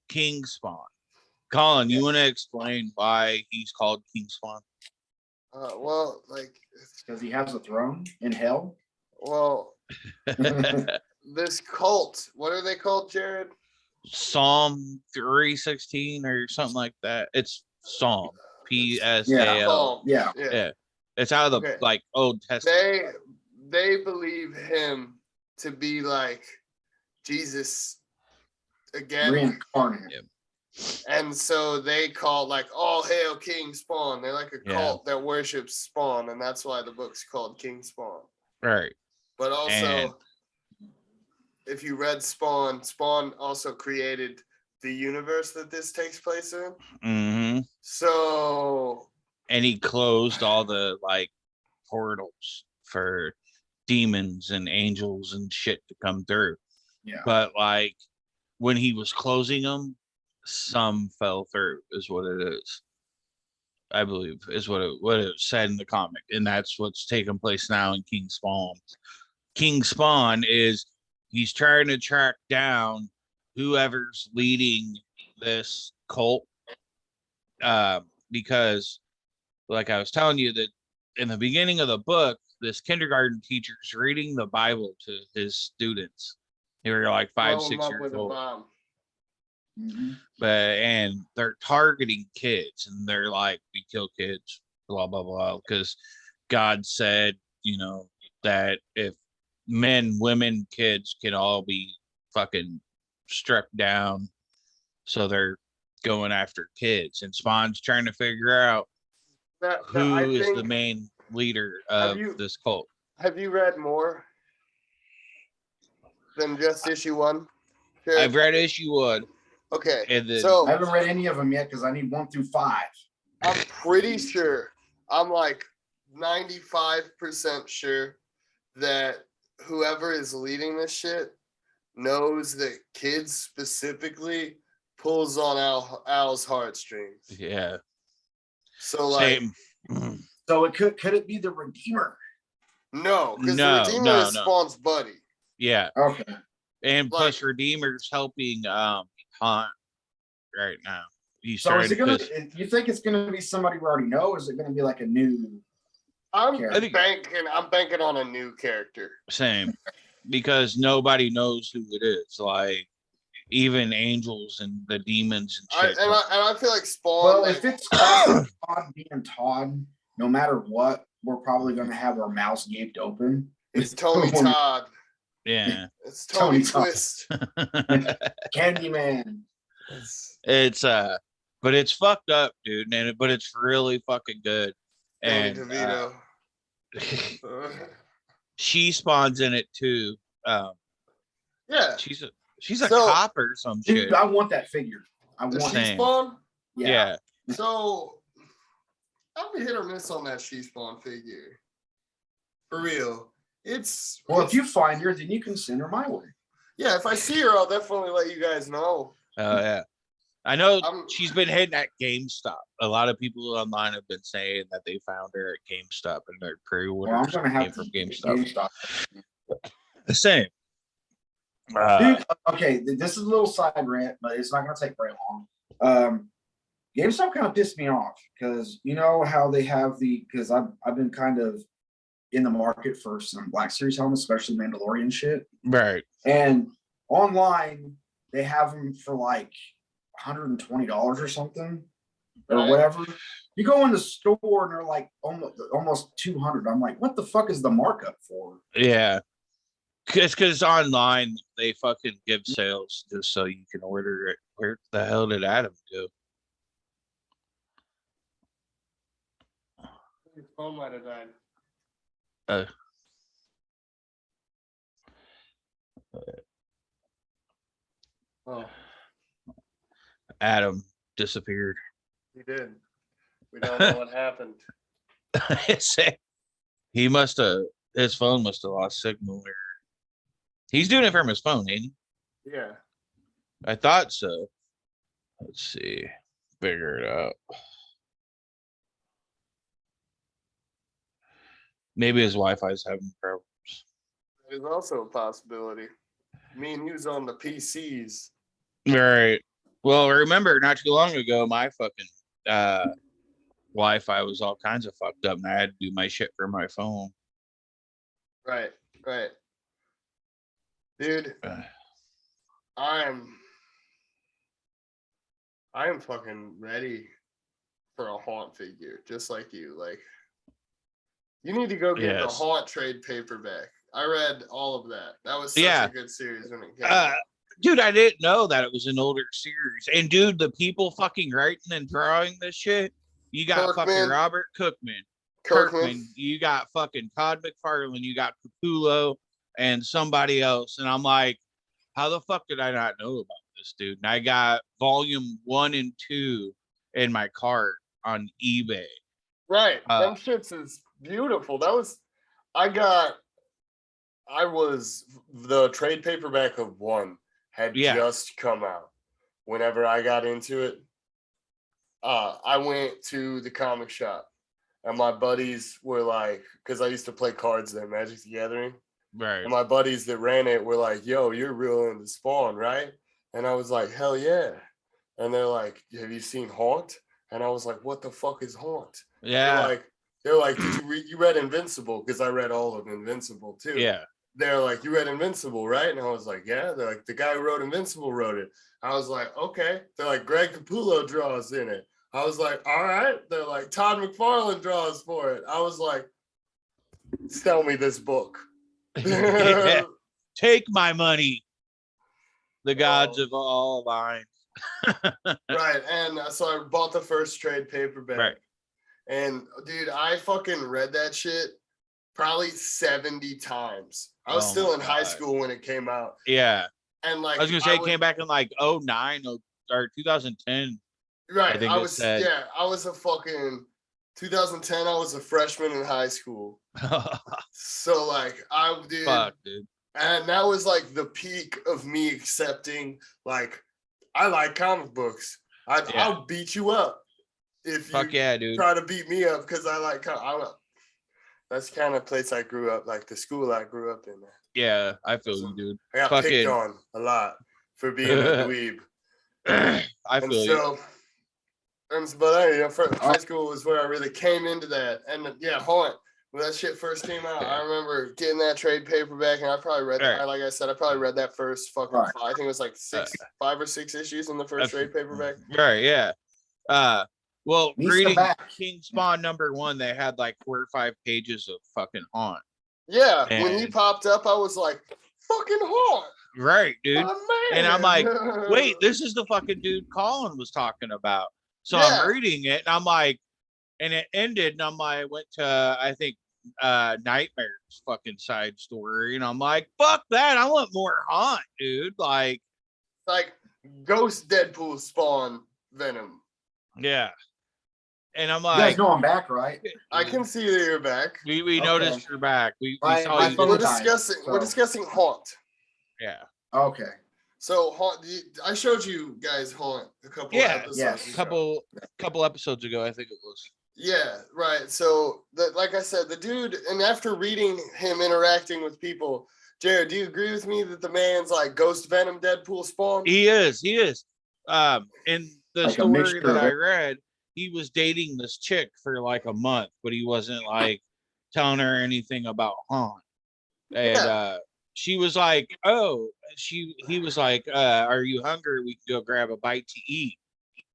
King Spawn. Colin, you want to explain why he's called King Spawn? Well, like, Because he has a throne in hell. well, this cult, what are they called, Jared? Psalm 316 or something like that. It's Psalm. PSAL. Psalm. Yeah. Yeah. It's out of the like Old Testament. They believe him to be like Jesus again. Reincarnate. Yeah. And so they call like all hail King Spawn. They're like a cult that worships Spawn, and that's why the book's called King Spawn. Right. But also, if you read Spawn, Spawn also created the universe that this takes place in. Mm-hmm. So, and he closed all the like portals for demons and angels and shit to come through. Yeah. But like when he was closing them, some fell through, is what it is. I believe is what it said in the comic, and that's what's taking place now in King Spawn. King Spawn is he's trying to track down whoever's leading this cult, because, like I was telling you, that in the beginning of the book, this kindergarten teacher's reading the Bible to his students. They were like 5, 6 years old. Mm-hmm. And they're targeting kids, and they're like, we kill kids, blah blah blah, because God said, that if men, women, kids can all be fucking struck down, so they're going after kids. And Spawn's trying to figure out who is the main leader of this cult. Have you read more than just issue 1? Sure. I've read issue 1. Okay, and then, so I haven't read any of them yet because I need 1 through 5. I'm pretty sure, I'm like 95% sure that whoever is leading this shit knows that kids specifically pulls on Al's heartstrings. Yeah. So like, so it could it be the Redeemer? No, because the Redeemer is Spawn's buddy. Yeah. Okay. And plus, Redeemer's helping Hunt right now. So is it gonna? You think it's gonna be somebody we already know, or is it gonna be like a new? I'm banking on a new character. Same, because nobody knows who it is. Like even angels and the demons and shit. I feel like Spawn. Well, if it's Todd being Todd, no matter what, we're probably gonna have our mouths gaped open. It's Tony Todd. Yeah, it's Tony Twist. Candyman. It's but it's fucked up, dude. But it's really fucking good. And DeVito. She spawns in it too. Yeah, she's a cop or some dude, shit. I want that figure. I want She Spawn. Yeah. So I'm hit or miss on that She Spawn figure. For real. If you find her, then you can send her my way. Yeah, if I see her, I'll definitely let you guys know. Oh yeah. I know she's been hitting at GameStop. A lot of people online have been saying that they found her at GameStop and their pre-orders came from GameStop. The same. Dude, okay, this is a little side rant, but it's not going to take very long. GameStop kind of pissed me off because you know how they have because I've been kind of in the market for some Black Series helmets, especially Mandalorian shit. Right. And online, they have them for like $120 or something or whatever. You go in the store and they're like almost 200. I'm like, what the fuck is the markup for? Yeah. It's because online they fucking give sales just so you can order it. Where the hell did Adam go? His phone might have died. Adam disappeared. He did. We don't know what happened. He must have. His phone must have lost signal. He's doing it from his phone, ain't he? Yeah. I thought so. Let's see. figure it out. Maybe his Wi-Fi's having problems. That is also a possibility. Me and he was on the PCs. Right. Well, remember not too long ago, my fucking Wi-Fi was all kinds of fucked up, and I had to do my shit from my phone. Right. Dude, I am fucking ready for a haunt figure, just like you. Like, you need to go get the Haunt trade paperback. I read all of that. That was such a good series when it came out. Dude, I didn't know that it was an older series. And dude, the people fucking writing and drawing this shit, you got fucking Robert Kirkman, you got fucking Todd McFarlane, you got Capullo, and somebody else. And I'm like, how the fuck did I not know about this, dude? And I got volume 1 and 2 in my cart on eBay. Right. Them shits is beautiful. The trade paperback of 1 had just come out. Whenever I got into it, I went to the comic shop, and my buddies were like, because I used to play cards there, Magic the Gathering. Right. And my buddies that ran it were like, yo, you're real into Spawn, right? And I was like, hell yeah. And they're like, have you seen Haunt? And I was like, what the fuck is Haunt? Yeah. They're like, did you read Invincible? Because I read all of Invincible too. Yeah. They're like, you read Invincible, right? And I was like, yeah. They're like, the guy who wrote Invincible wrote it. I was like, okay. They're like, Greg Capullo draws in it. I was like, all right. They're like, Todd McFarlane draws for it. I was like, sell me this book. Yeah. Take my money. The gods of all lines. Right. And so I bought the first trade paperback. Right. And dude, I fucking read that shit probably 70 times. I was still in high school when it came out. Yeah. And like, I was gonna say it came back in like 09 or 2010. Right. I was a fucking 2010. I was a freshman in high school. So like dude. And that was like the peak of me accepting, like, I like comic books. I'll beat you up if you try to beat me up because I like that's the kind of place I grew up, like the school I grew up in. Yeah, I feel you, dude. I got picked on a lot for being a dweeb. I feel you. But high school was where I really came into that. And Haunt, when that shit first came out, I remember getting that trade paperback, and I probably read that. Like I said, I probably read that first fucking I think it was like 5 or 6 issues in the first trade paperback. Right, yeah. Well, reading King Spawn #1, they had like 4 or 5 pages of fucking Haunt. Yeah, when he popped up, I was like, fucking Haunt. Right, dude. And I'm like, wait, this is the fucking dude Colin was talking about. So I'm reading it, and I'm like, and it ended, and I'm like, went to, I think, Nightmare's fucking side story, and I'm like, fuck that, I want more Haunt, dude. Like Ghost Deadpool Spawn Venom. Yeah. And I'm like, you guys know I'm back, right? I can see that you're back. We noticed you're back. We saw you. We're discussing Haunt. Yeah. Okay. So Haunt, I showed you guys Haunt a couple episodes ago. couple episodes ago, I think it was. Yeah, right. So like I said, the dude, and after reading him interacting with people, Jared, do you agree with me that the man's like Ghost Venom Deadpool Spawn? He is. In the story that I read, he was dating this chick for like a month, but he wasn't like telling her anything about Haunt. And she was like, he was like, are you hungry? We can go grab a bite to eat.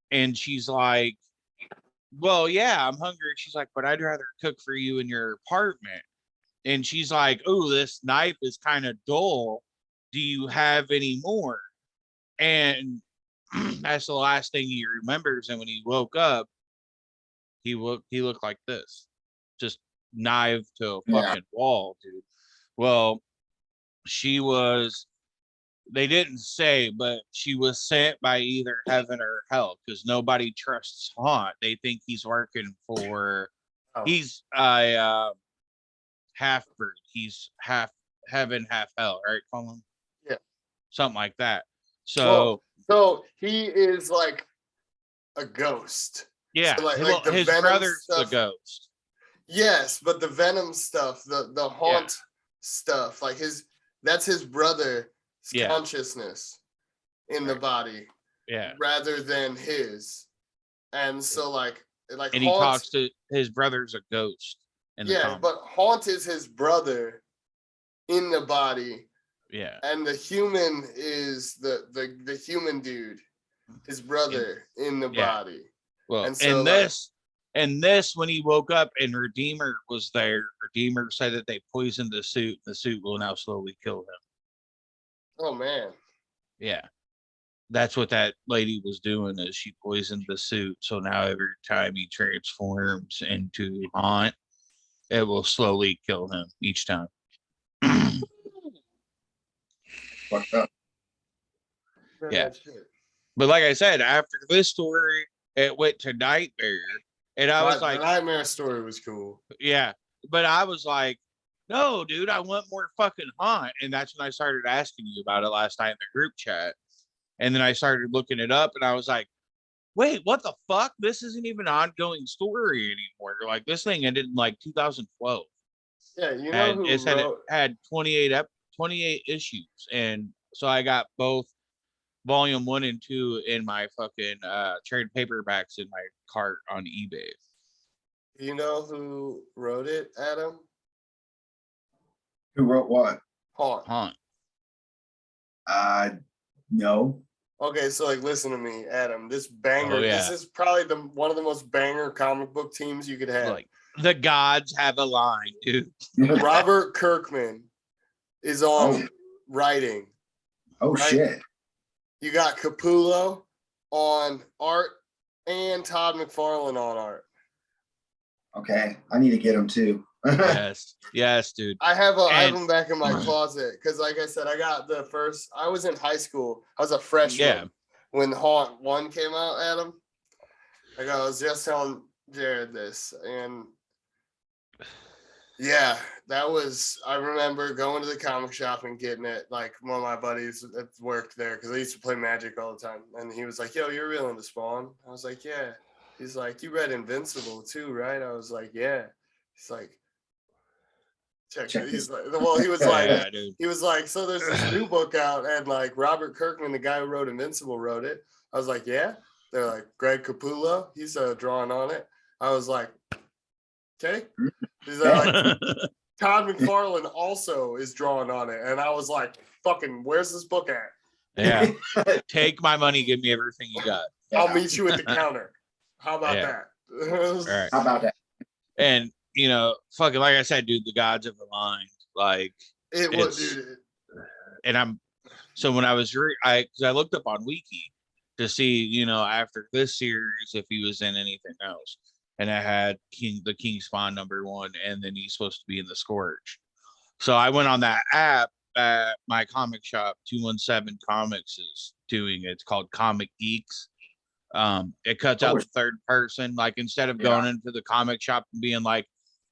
And she's like, well, yeah, I'm hungry. She's like, but I'd rather cook for you in your apartment. And she's like, oh, this knife is kind of dull. Do you have any more? And that's the last thing he remembers. And when he woke up, he looked like this, just knife to a fucking wall, dude. Well, they didn't say, but she was sent by either heaven or hell, because nobody trusts Haunt. They think he's working for, he's a half-bird. He's half heaven, half hell, right, Colin? Yeah. Something like that. So he is like a ghost. Yeah, So well, the his Venom brother's stuff, the ghost. Yes, but the Venom stuff, the haunt stuff, like that's his brother's consciousness in the body, rather than his. And so like and haunt, he talks to his brother's a ghost in the comic. But Haunt is his brother in the body. Yeah. And the human is the human dude, his brother in the body. Well, and so this when he woke up and Redeemer was there, Redeemer said that they poisoned the suit. The suit will now slowly kill him. Oh man. Yeah. That's what that lady was doing, is she poisoned the suit. So now every time he transforms into Haunt, it will slowly kill him each time. Fucked up. Yeah. But like I said, after this story, it went to Nightmare. And I was like, the Nightmare story was cool. Yeah. But I was like, no, dude, I want more fucking Haunt. And that's when I started asking you about it last night in the group chat. And then I started looking it up and I was like, wait, what the fuck? This isn't even an ongoing story anymore. Like, this thing ended in like 2012. Yeah, you know who it had 28 issues. And so I got both volume 1 and 2 in my fucking trade paperbacks in my cart on eBay. You know who wrote it, Adam? Who wrote what? Haunt. No. Okay, so like listen to me, Adam. This banger. Oh, yeah. This is probably one of the most banger comic book teams you could have. Like, the gods have a line, dude. Robert Kirkman is on writing. Oh, right? Shit. You got Capullo on art and Todd McFarlane on art. Okay, I need to get them too. yes, dude. I have them back in my closet because, like I said, I got I was in high school. I was a freshman when Haunt 1 came out, Adam. Like I was just telling Jared this, and yeah, I remember going to the comic shop and getting it. Like one of my buddies that worked there because I used to play Magic all the time, and he was like, "Yo, you're real into Spawn?" I was like, "Yeah." He's like, "You read Invincible too, right?" I was like, "Yeah." He's like, check it. He's like, well, he was like, he was like, so there's this new book out, and like Robert Kirkman, the guy who wrote Invincible, wrote it. I was like, yeah. They're like, Greg Capullo, he's drawing on it. I was like, okay. He's like, Todd McFarlane also is drawing on it, and I was like, fucking, where's this book at? Yeah, take my money, give me everything you got. I'll meet you at the counter. How about that? All right. How about that? And you know, fucking, like I said, dude, the gods have aligned. Like it was, dude. And so when I was because I looked up on Wiki to see, you know, after this series if he was in anything else, and I had the King Spawn #1, and then he's supposed to be in the Scourge. So I went on that app that my comic shop 217 Comics is doing. It's called Comic Geeks. It cuts out the third person. Like instead of going into the comic shop and being like,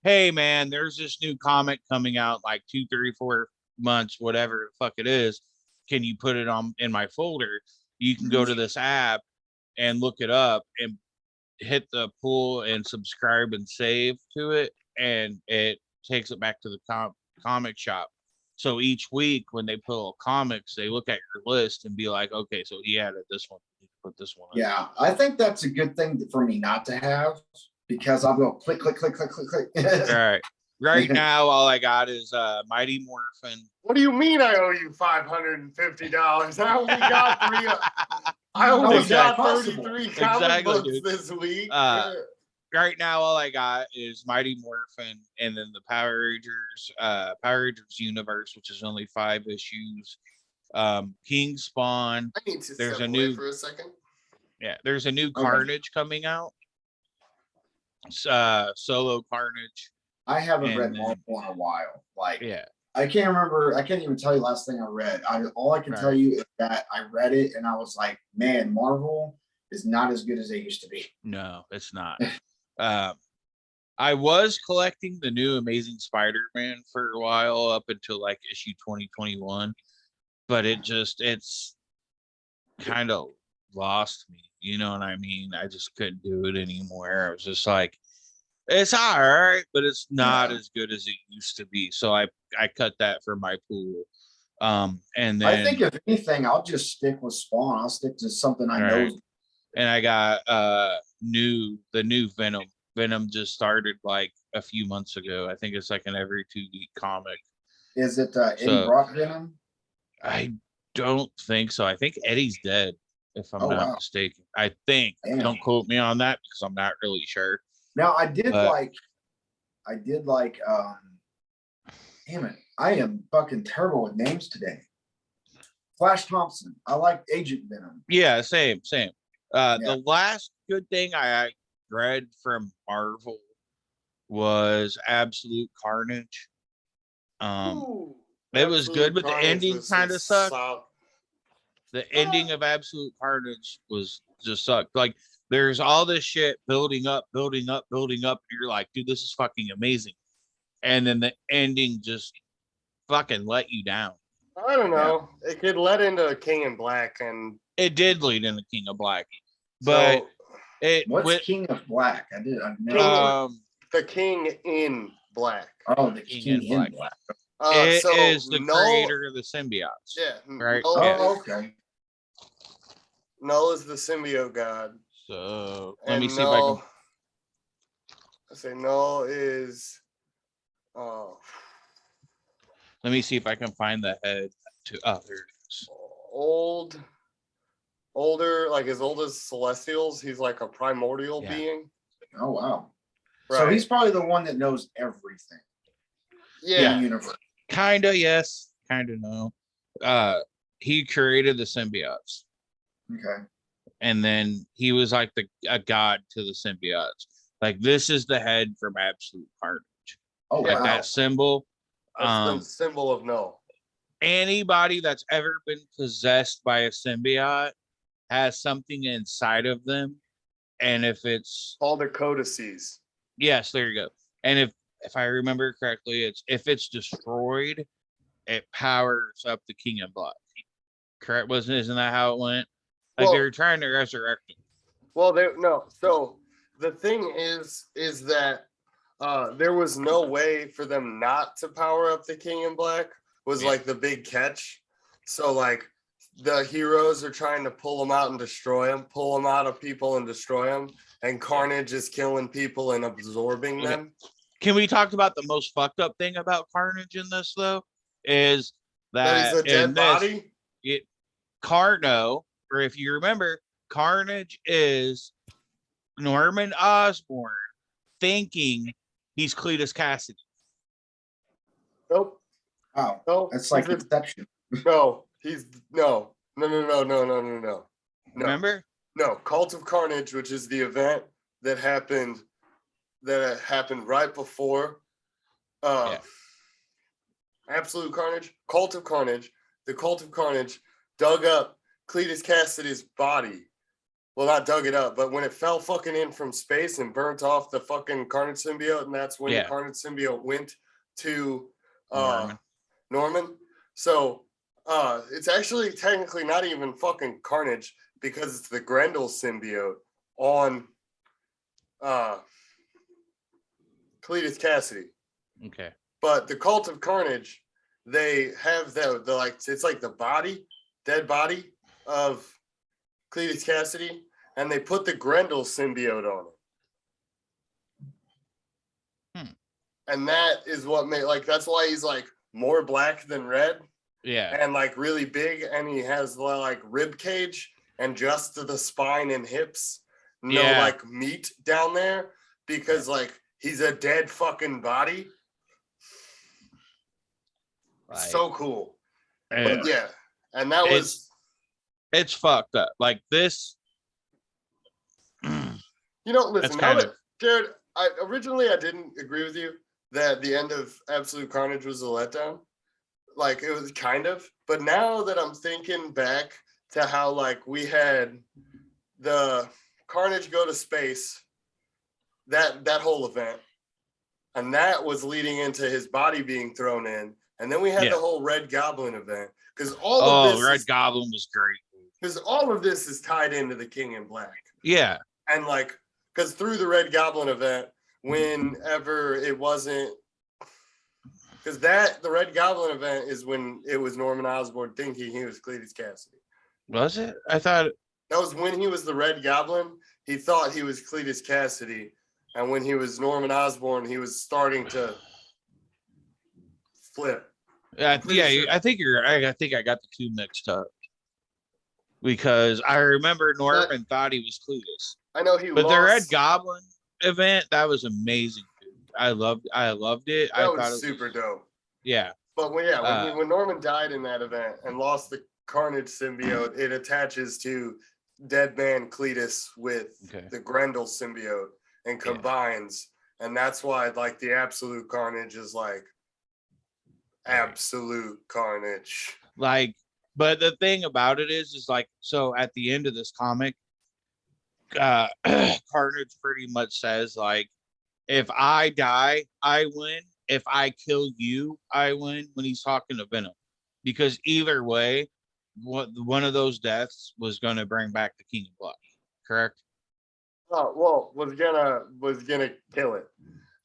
hey man, there's this new comic coming out like 2, 3, 4 months, whatever the fuck it is. Can you put it on in my folder? You can go to this app and look it up and hit the pull and subscribe and save to it. And it takes it back to the comic shop. So each week when they pull comics, they look at your list and be like, okay, so he added this one. Put this one on. Yeah, I think that's a good thing for me not to have, because I'll go click, click, click, click, click, click. All right. Right now, all I got is Mighty Morphin. What do you mean I owe you $550? I only got I only got 33 comic books this week. Right now, all I got is Mighty Morphin, and then the Power Rangers Universe, which is only 5 issues. King Spawn. I need to there's a new for a second. Yeah, there's a new Carnage coming out. Solo Carnage. I haven't read Marvel in a while. Like, I can't remember. I can't even tell you last thing I read. All I can tell you is that I read it and I was like, man, Marvel is not as good as they used to be. No, it's not. I was collecting the new Amazing Spider-Man for a while up until like issue 2021. But it's kind of lost me. You know what I mean? I just couldn't do it anymore. I was just like, it's all right, but it's not as good as it used to be. So I cut that for my pool. And then I think if anything, I'll just stick with Spawn. I'll stick to something I know. right. And I got the new Venom. Venom just started like a few months ago. I think it's like an every 2 week comic. Is it Eddie Brock Venom? I don't think so. I think Eddie's dead, if I'm not mistaken. I think. Damn. Don't quote me on that because I'm not really sure. Now I did like damn it, I am fucking terrible with names today. Flash Thompson. I like Agent Venom. Yeah, same. The last good thing I read from Marvel was Absolute Carnage. It was good, but the ending kind of sucked. The ending of Absolute Carnage was just sucked. Like there's all this shit building up. And you're like, dude, this is fucking amazing. And then the ending just fucking let you down. I don't know. It could lead into King in Black, and it did lead into King of Black. But so, what's King of Black? The King in Black. Oh, the King in Black. It is the creator of the symbiotes. Yeah. Right. Okay. Null is the symbiote god. So let me see if I can. I say Null is. Let me see if I can find the head to others. Older, like as old as Celestials. He's like a primordial being. Oh wow! Right. So he's probably the one that knows everything. Yeah. In the universe. Kinda yes, kinda no. He created the symbiotes. Okay. And then he was like a god to the symbiotes. Like this is the head from Absolute Carnage. Oh, like that symbol. That's the symbol of Null. Anybody that's ever been possessed by a symbiote has something inside of them. And if it's all the codices. Yes, there you go. And if I remember correctly, if it's destroyed, it powers up the King of Black. Correct? Isn't that how it went? Like they were trying to resurrect him. Well, so the thing is that there was no way for them not to power up the King in Black was like the big catch. So like the heroes are trying to pull him out and destroy him, pull him out of people and destroy him, and Carnage is killing people and absorbing them. Can we talk about the most fucked up thing about Carnage in this though? Is that he's a dead body? Or if you remember, Carnage is Norman Osborn thinking he's Cletus Cassidy. Nope. Oh, no, that's like Inception. No, no. Remember? No, Cult of Carnage, which is the event that happened right before Absolute Carnage. Cult of Carnage. The Cult of Carnage dug up Cletus Cassidy's body. Well, not dug it up, but when it fell fucking in from space and burnt off the fucking Carnage symbiote, and that's when the Carnage symbiote went to Norman. So it's actually technically not even fucking Carnage because it's the Grendel symbiote on Cletus Cassidy. Okay. But the Cult of Carnage, they have the like, it's like the dead body of Cletus Cassidy, and they put the Grendel symbiote on it. And that is what made, like, that's why he's like more black than red. Yeah. And like really big, and he has like rib cage and just the spine and hips, no like meat down there, because like he's a dead fucking body. Right. So cool. But yeah. And that it's fucked up. Like this. You know, listen, Jared, I didn't agree with you that the end of Absolute Carnage was a letdown. Like it was kind of, but now that I'm thinking back to how like we had the Carnage go to space, that whole event, and that was leading into his body being thrown in, and then we had the whole Red Goblin event because all of this. Red Goblin was great. because all of this is tied into the King in Black. Yeah. And like, because through the Red Goblin event, whenever it wasn't, because the Red Goblin event is when it was Norman Osborn thinking he was Cletus Cassidy. Was it? I thought that was when he was the Red Goblin. He thought he was Cletus Cassidy, and when he was Norman Osborn, he was starting to flip. Yeah, sure. I think you're. I think I got the two mixed up because I remember Norman thought he was Cletus. I know he. But the Red Goblin event, that was amazing, dude. I loved it. That was super dope. Yeah. But when Norman died in that event and lost the Carnage symbiote, it attaches to Dead Man Cletus with the Grendel symbiote and combines, and that's why like the Absolute Carnage is like absolute carnage. Like, but the thing about it is like, so at the end of this comic, Carnage pretty much says like, if I die, I win. If I kill you, I win. When he's talking to Venom, because either way, one of those deaths was going to bring back the King of Black, correct? Oh well, was gonna kill it,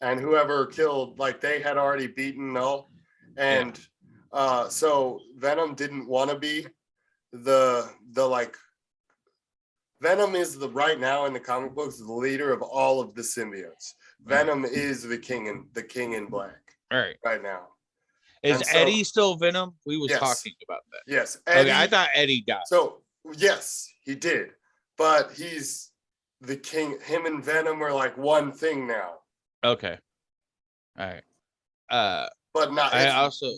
and whoever killed, like they had already beaten Null, and so Venom didn't want to be the like. Venom is right now in the comic books the leader of all of the symbiotes. Venom is the king in Black. Right now. Is Eddie still Venom? We was talking about that. Yes. Eddie, okay, I thought Eddie died. So yes, he did. But he's the king. Him and Venom are like one thing now. Okay. All right. But not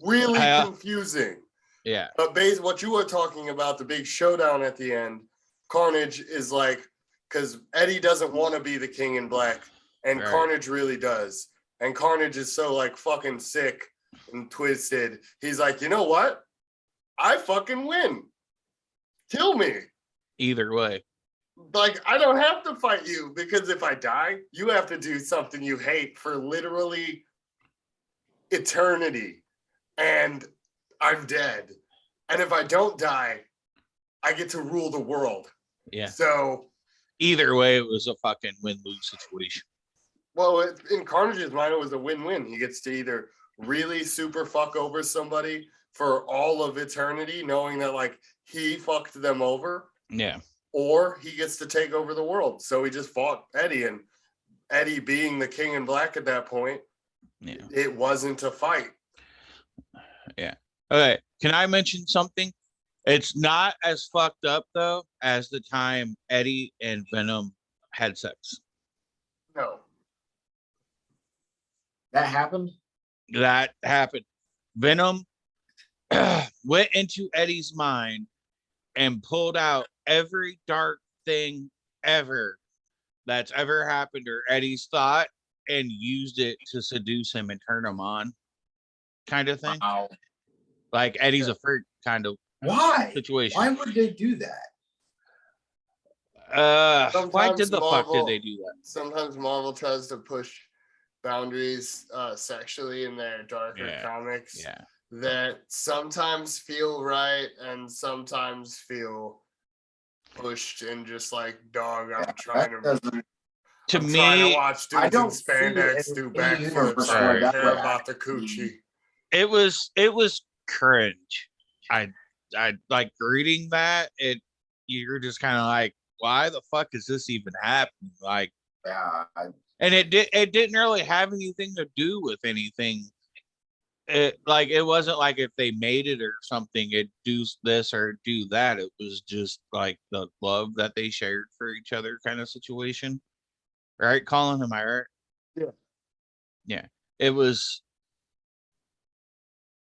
really confusing. Yeah. But what you were talking about, the big showdown at the end, Carnage is like, because Eddie doesn't want to be the King in Black, and Carnage really does. And Carnage is so like fucking sick and twisted. He's like, you know what? I fucking win. Kill me. Either way. Like, I don't have to fight you, because if I die, you have to do something you hate for literally eternity. And I'm dead. And if I don't die, I get to rule the world. Yeah. So either way, it was a fucking win-lose situation. Well, in Carnage's mind, it was a win-win. He gets to either really super fuck over somebody for all of eternity, knowing that like he fucked them over. Yeah. Or he gets to take over the world. So he just fought Eddie, and Eddie being the King in Black at that point, it wasn't a fight. Yeah. Okay. Can I mention something? It's not as fucked up though as the time Eddie and Venom had sex. No. That happened? That happened. Venom went into Eddie's mind and pulled out every dark thing ever that's ever happened or Eddie's thought and used it to seduce him and turn him on, kind of thing. Wow. Like Eddie's a freak kind of situation. Why would they do that? Why did the fuck did they do that? Sometimes Marvel tries to push boundaries sexually in their darker comics that sometimes feel right and sometimes feel pushed and just like, dog, I'm trying to watch dudes in spandex do backflips. I don't care about the coochie. It was cringe. I like reading that. You're just kind of like, why the fuck is this even happening? Like, and it didn't really have anything to do with anything. It wasn't like if they made it or something, it do this or do that. It was just like the love that they shared for each other kind of situation. Right, Colin? Am I right? Yeah. Yeah. It was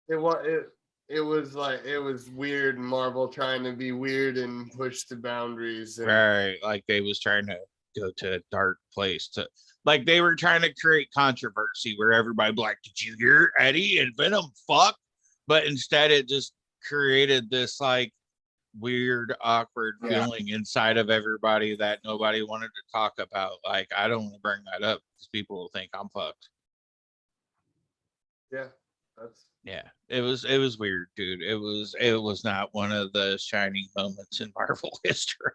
weird. Marvel trying to be weird and push the boundaries. Right. Like they was trying to go to a dark place like they were trying to create controversy where everybody like, did you hear Eddie and Venom fuck? But instead it just created this like weird, awkward feeling inside of everybody that nobody wanted to talk about. Like, I don't want to bring that up because people will think I'm fucked. Yeah. Yeah, it was weird, dude. It was not one of the shining moments in Marvel history.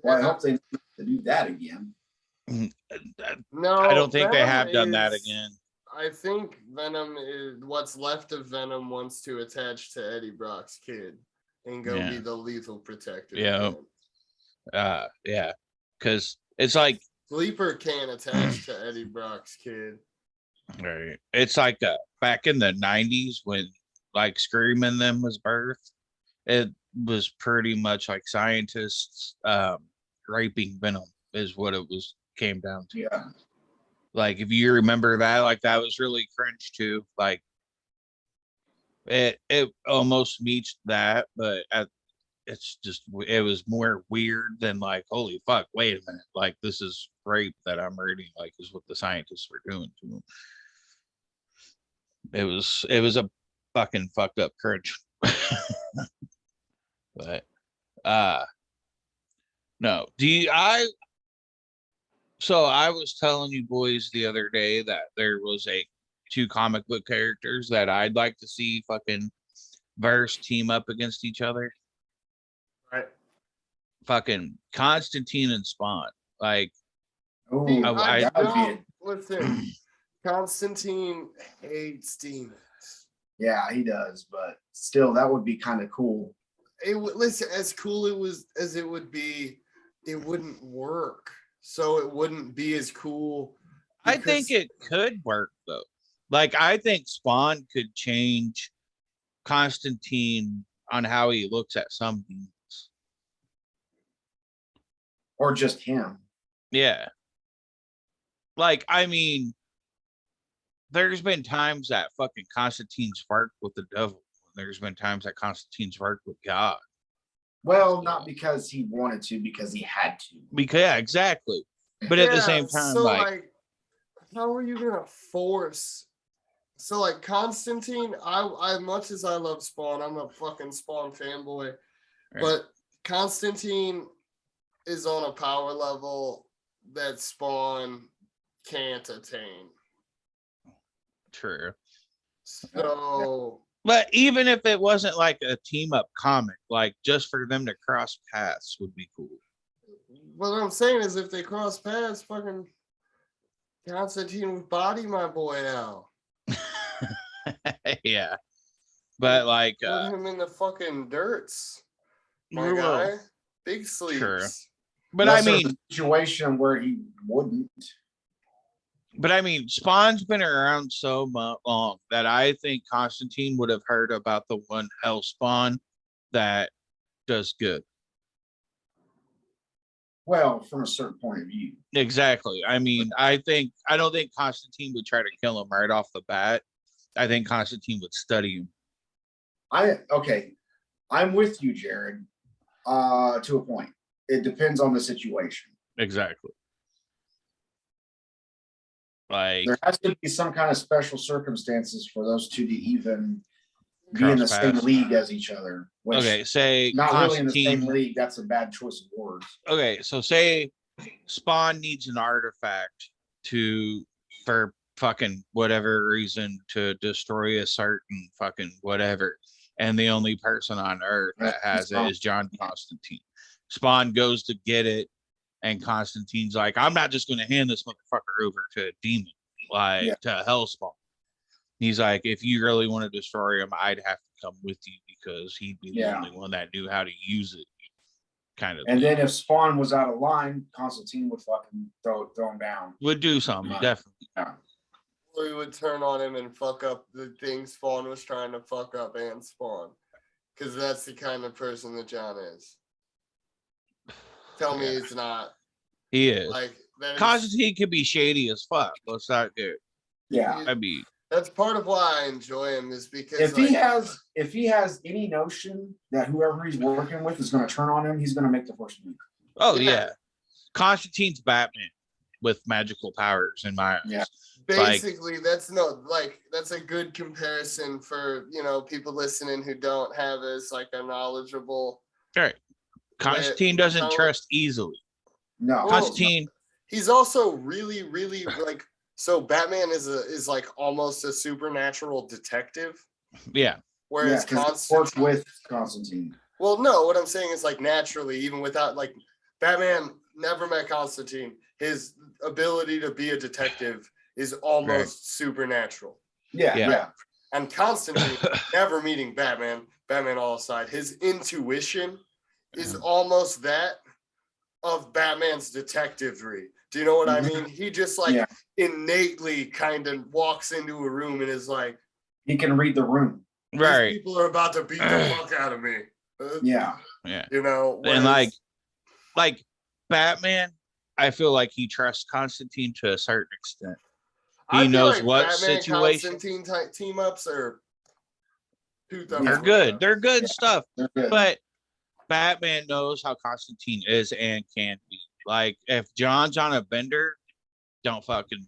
Well, I hope they do that again. No, I don't think they Venom have done that is- again. I think Venom is what's left of Venom wants to attach to Eddie Brock's kid and go Yeah. be the lethal protector. Yeah. again. Yeah, because it's like Sleeper can't attach to Eddie Brock's kid. right. It's like back in the 90s when like Scream and them was birthed. It was pretty much like scientists raping Venom is what it came down to. Yeah. Like if you remember that, like that was really cringe too. Like it almost meets that, but it's just it was more weird than like holy fuck, wait a minute, like this is rape that I'm reading, like is what the scientists were doing to him. It was a fucking fucked up cringe. But no, so I was telling you boys the other day that there was two comic book characters that I'd like to see fucking verse team up against each other. Right. Fucking Constantine and Spawn. Like Oh, I that would be don't listen. Constantine hates demons. Yeah, he does, but still, that would be kind of cool. Listen, as cool as it would be, it wouldn't work. So it wouldn't be as cool. I think it could work though. Like I think Spawn could change Constantine on how he looks at some demons. Or just him. Yeah. Like, I mean, there's been times that fucking Constantine's worked with the devil. There's been times that Constantine's worked with God. Well, not because he wanted to, because he had to. Because yeah, exactly. But at the same time, so like how are you gonna force? So like Constantine, I much as I love Spawn, I'm a fucking Spawn fanboy, right. but Constantine is on a power level that Spawn can't attain. True. So but even if it wasn't like a team up comic, like just for them to cross paths would be cool. what I'm saying is if they cross paths, fucking Constantine would body my boy out. Yeah. But like put him in the fucking dirts. My well, guy. Big sleeps. Sure. But Unless I mean a situation where he wouldn't. But I mean, Spawn's been around so long that I think Constantine would have heard about the one Hell Spawn that does good. Well, from a certain point of view. Exactly. I mean, I don't think Constantine would try to kill him right off the bat. I think Constantine would study him. Okay. I'm with you, Jared. To a point. It depends on the situation. Exactly. Like there has to be some kind of special circumstances for those two to even be in the cross same paths. league as each other. Which okay, say not really in the Constantine. same league. That's a bad choice of words. Okay, so say Spawn needs an artifact for fucking whatever reason to destroy a certain fucking whatever, and the only person on Earth that has it is John Constantine. Spawn goes to get it, and Constantine's like, I'm not just going to hand this motherfucker over to a demon, like to Hellspawn. He's like, if you really want to destroy him, I'd have to come with you because he'd be the only one that knew how to use it. Kind of. And then if Spawn was out of line, Constantine would fucking throw him down. Would do something, definitely. Yeah. Or he would turn on him and fuck up the thing Spawn was trying to fuck up and Spawn. Because that's the kind of person that John is. Tell me he's not. He is. Like Constantine could be shady as fuck. Let's not do it. Yeah. I mean, that's part of why I enjoy him is because if he has any notion that whoever he's working with is going to turn on him, he's going to make the first move. Oh yeah. Constantine's Batman with magical powers in my eyes. Yeah. Basically, that's a good comparison for people listening who don't have as like a knowledgeable. Right. Constantine doesn't trust easily. No. Constantine. He's also really, really like So Batman is like almost a supernatural detective. Yeah. Whereas Constantine works with Constantine. Well, no, what I'm saying is like naturally, even without like Batman never met Constantine. His ability to be a detective is almost supernatural. Yeah. And Constantine never meeting Batman all aside, his intuition is almost that of Batman's detectivery. Do you know what I mean? He just like innately kind of walks into a room and is like, he can read the room. Right. These people are about to beat the fuck out of me. Yeah. You know, and like Batman, I feel like he trusts Constantine to a certain extent. He knows like what Batman situation. Constantine type team ups are. They're good. They're good stuff. They're good. But Batman knows how Constantine is and can be. Like if John's on a bender, don't fucking.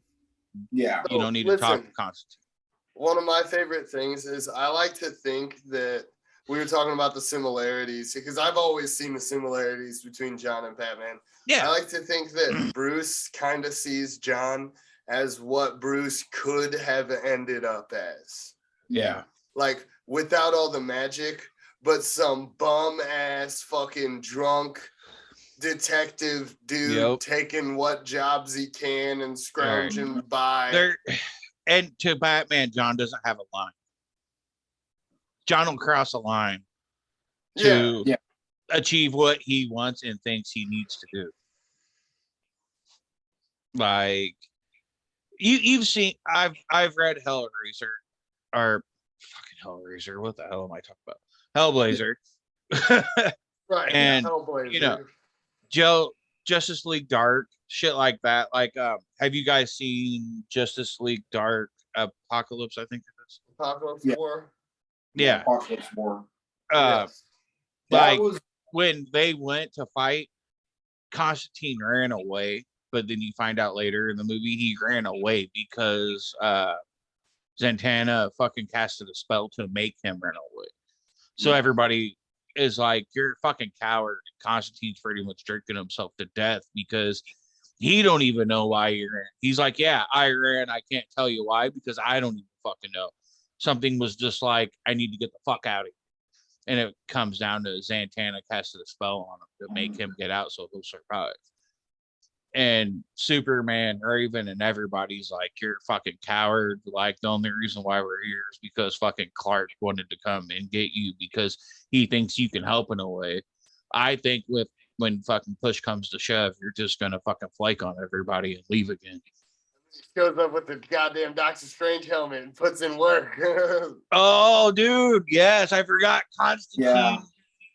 Yeah. You don't need to talk to Constantine. One of my favorite things is I like to think that we were talking about the similarities because I've always seen the similarities between John and Batman. Yeah. I like to think that Bruce kind of sees John as what Bruce could have ended up as. Yeah. Like without all the magic, but some bum ass fucking drunk detective dude taking what jobs he can and scrounging by. And to Batman, John doesn't have a line. John will cross a line to achieve what he wants and thinks he needs to do. Like you've seen, I've read Hellraiser or fucking Hellraiser. What the hell am I talking about? Hellblazer. Right. And you know, Justice League Dark, shit like that. Like, have you guys seen Justice League Dark Apocalypse? I think it is. Apocalypse War. Yeah. Apocalypse War. Yes. Like when they went to fight, Constantine ran away, but then you find out later in the movie he ran away because Zatanna fucking casted a spell to make him run away. So everybody is like, you're a fucking coward. Constantine's pretty much drinking himself to death because he don't even know why he ran. He's like, yeah, I ran. I can't tell you why because I don't even fucking know. Something was just like, I need to get the fuck out of here. And it comes down to Zatanna casted a spell on him to make him get out so he'll survive. And Superman, Raven, and everybody's like, you're a fucking coward. Like, the only reason why we're here is because fucking Clark wanted to come and get you because he thinks you can help in a way. I think when fucking push comes to shove, you're just going to fucking flake on everybody and leave again. He shows up with the goddamn Doctor Strange helmet and puts in work. Oh, dude. Yes, I forgot. Constantine.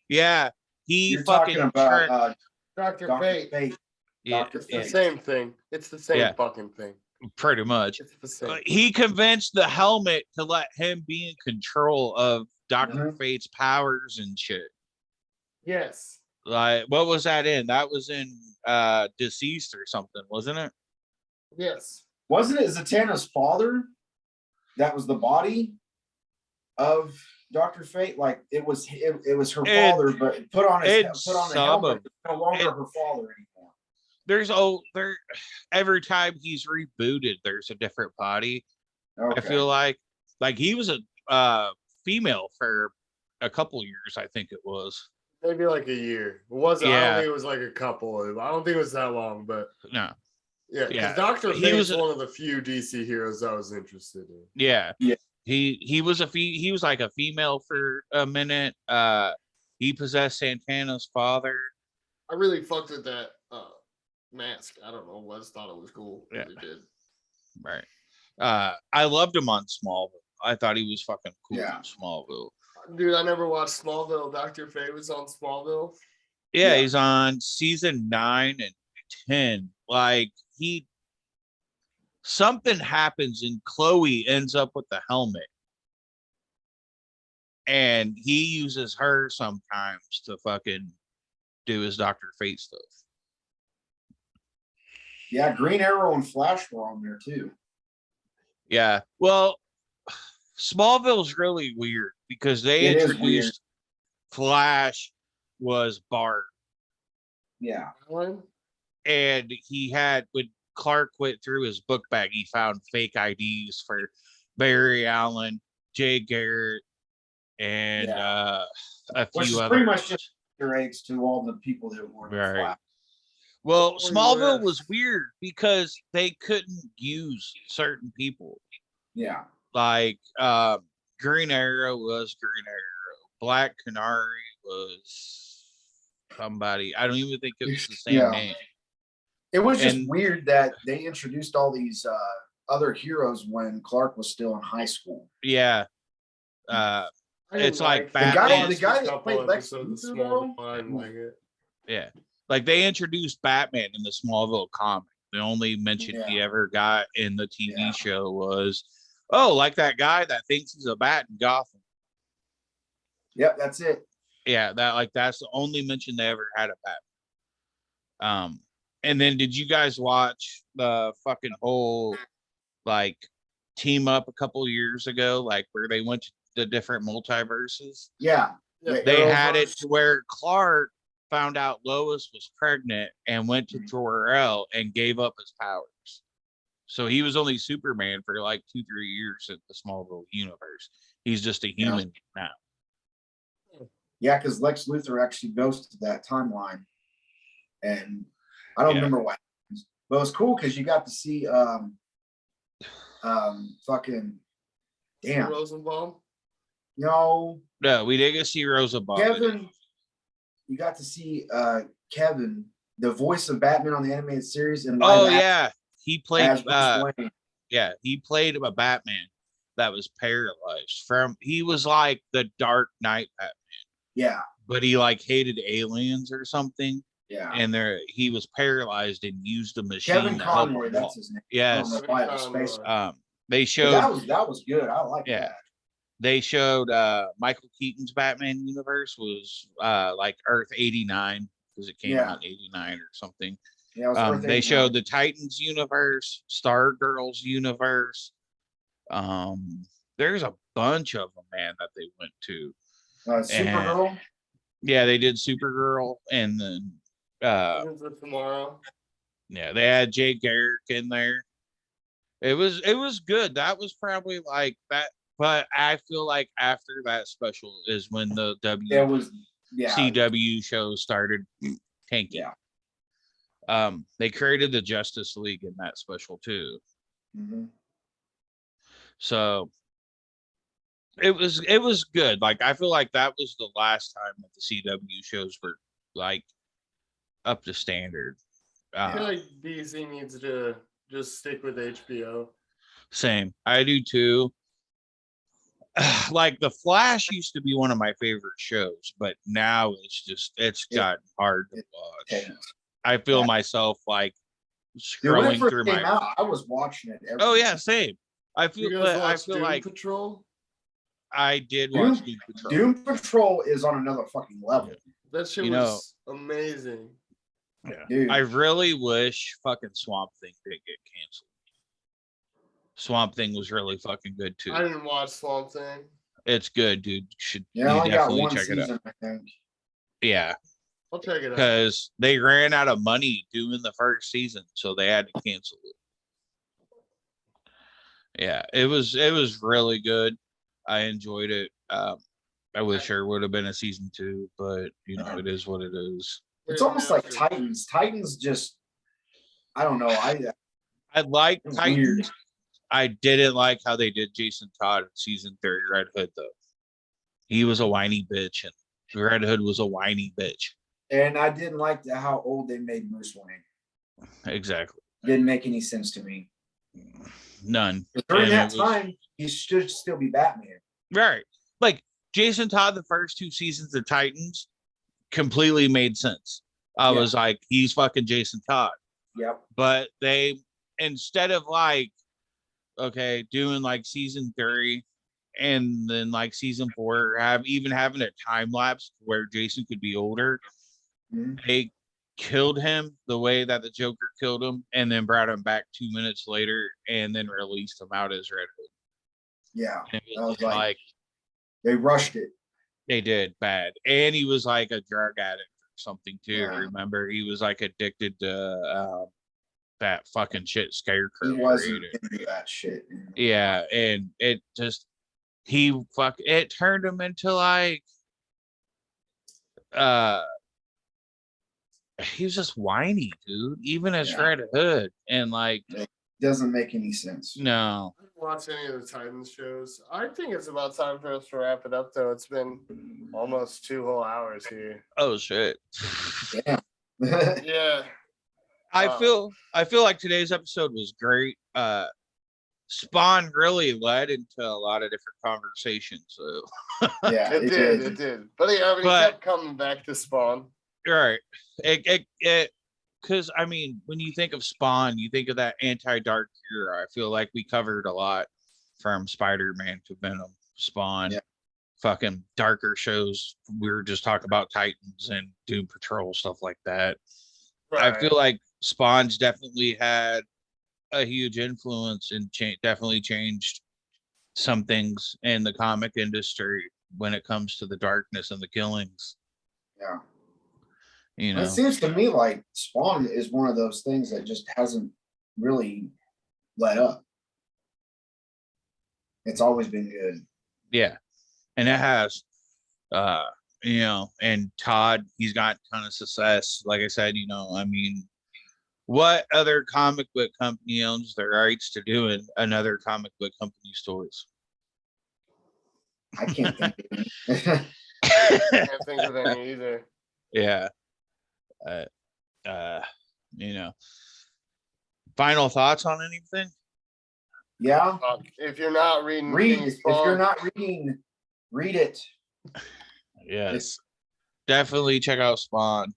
Yeah. You're fucking talking about Dr. Fate. Yeah, it's the same thing. It's the same fucking thing. Pretty much. It's the same. He convinced the helmet to let him be in control of Dr. Fate's powers and shit. Yes. Like, what was that in? That was in Deceased or something, wasn't it? Yes. Wasn't it Zatanna's father that was the body of Dr. Fate? Like it was her father, but put on the helmet. It's no longer her father anymore. Every time he's rebooted, there's a different body. Okay. I feel like he was a female for a couple years, I think it was. Maybe like a year. It wasn't. Yeah. I don't think it was like a couple. I don't think it was that long, but no. Yeah, because Dr. Fate was one of the few DC heroes I was interested in. Yeah. He was like a female for a minute. He possessed Santana's father. I really fucked with that mask. I don't know. I just thought it was cool. Yeah. It did. Right. I loved him on Smallville. I thought he was fucking cool in Smallville. Dude, I never watched Smallville. Dr. Fate was on Smallville. Yeah, he's on season 9 and 10. Like something happens and Chloe ends up with the helmet. And he uses her sometimes to fucking do his Dr. Fate stuff. Yeah, Green Arrow and Flash were on there too. Yeah. Well, Smallville's really weird because they introduced Flash was Bart. Yeah. And he had, when Clark went through his book bag. He found fake IDs for Barry Allen, Jay Garrett, and a Which few is others. pretty much just Easter eggs to all the people that were in the Right. flat. Well, Smallville was weird because they couldn't use certain people. Yeah. Like Green Arrow was Green Arrow. Black Canary was somebody. I don't even think it was the same name. It was just weird that they introduced all these other heroes when Clark was still in high school. Yeah. It's like Batman. The guy that played Lex Luthor, yeah. Like they introduced Batman in the Smallville comic. The only mention he ever got in the TV show was, like that guy that thinks he's a bat in Gotham. Yep, that's it. Yeah, that's the only mention they ever had of Batman. And then did you guys watch the fucking whole like team up a couple years ago, like where they went to the different multiverses? Yeah. They had it to where Clark found out Lois was pregnant and went to Jor-El and gave up his powers. So he was only Superman for like 2-3 years in the Smallville universe. He's just a human now. Yeah, because Lex Luthor actually goes to that timeline. And I don't remember what happens. But it was cool because you got to see fucking damn. Rosenbaum? No, we didn't get to see Rosenbaum. Kevin, you got to see Kevin, the voice of Batman on the animated series. And he played he played a Batman that was paralyzed. He was like the Dark Knight Batman. Yeah. But he like hated aliens or something. Yeah. And he was paralyzed and used a machine. Kevin Conroy, that's his name. Yes. They showed that was good. I like that. They showed Michael Keaton's Batman universe was like Earth 89 because it came out in 89 or something. Yeah, they showed the Titans universe, Stargirl's universe. There's a bunch of them, man, that they went to. Supergirl. Yeah, they did Supergirl, and then tomorrow. Yeah, they had Jay Garrick in there. It was good. That was probably like that. But I feel like after that special is when the CW shows started tanking. Yeah. They created the Justice League in that special too. Mm-hmm. So it was good. Like I feel like that was the last time that the CW shows were like up to standard. I feel like DC needs to just stick with HBO. Same. I do too. Like the Flash used to be one of my favorite shows, but now it's gotten hard to watch. I feel myself like scrolling through my. I was watching it. Same. I feel like Patrol. I did watch Doom Patrol. Doom Patrol is on another fucking level. That shit was amazing. Yeah, dude. I really wish fucking Swamp Thing didn't get canceled. Swamp Thing was really fucking good too. I didn't watch Swamp Thing. It's good, dude. You definitely check it out. I think. Yeah. I'll check it out. Because they ran out of money doing the first season, so they had to cancel it. Yeah, it was really good. I enjoyed it. I wish there would have been a season 2, but it is what it is. It's almost like Titans. Titans just, I don't know. I like Titans. Weird. I didn't like how they did Jason Todd in season 3 Red Hood though. He was a whiny bitch, and Red Hood was a whiny bitch. And I didn't like how old they made Bruce Wayne. Exactly. Didn't make any sense to me. None. During that time, he should still be Batman. Right. Like Jason Todd, the first 2 seasons of Titans completely made sense. I was like, he's fucking Jason Todd. Yep. But they, instead of like, doing like season 3 and then like season 4, having a time lapse where Jason could be older, they killed him the way that the Joker killed him, and then brought him back 2 minutes later, and then released him out as Red Hood. Yeah, I was like, they rushed it. They did bad, and he was like a drug addict or something too. Yeah. Remember, he was like addicted to that fucking shit Scarecrow He wasn't created. into that shit. Yeah, and it just it turned him into like he was just whiny, dude. Even as Red Hood, and like it doesn't make any sense. No. I didn't watch any of the Titans shows. I think it's about time for us to wrap it up, though. It's been almost 2 whole hours here. Oh shit. Yeah. Yeah. I feel like today's episode was great. Spawn really led into a lot of different conversations. So yeah, it did. But yeah, he kept coming back to Spawn. Right. It because I mean, when you think of Spawn, you think of that anti-dark era. I feel like we covered a lot from Spider-Man to Venom, Spawn, fucking darker shows. We were just talking about Titans and Doom Patrol, stuff like that. Right. I feel like Spawn's definitely had a huge influence and definitely changed some things in the comic industry when it comes to the darkness and the killings. Yeah. You know, it seems to me like Spawn is one of those things that just hasn't really let up. It's always been good. Yeah. And it has, you know, and Todd, he's got a ton of success. Like I said, you know, I mean, what other comic book company owns the rights to doing another comic book company's toys? I can't think of any. I can't think of any either. Yeah. You know, final thoughts on anything? Yeah. If you're not reading, if you're not reading, read it. Yes. Definitely check out Spawn.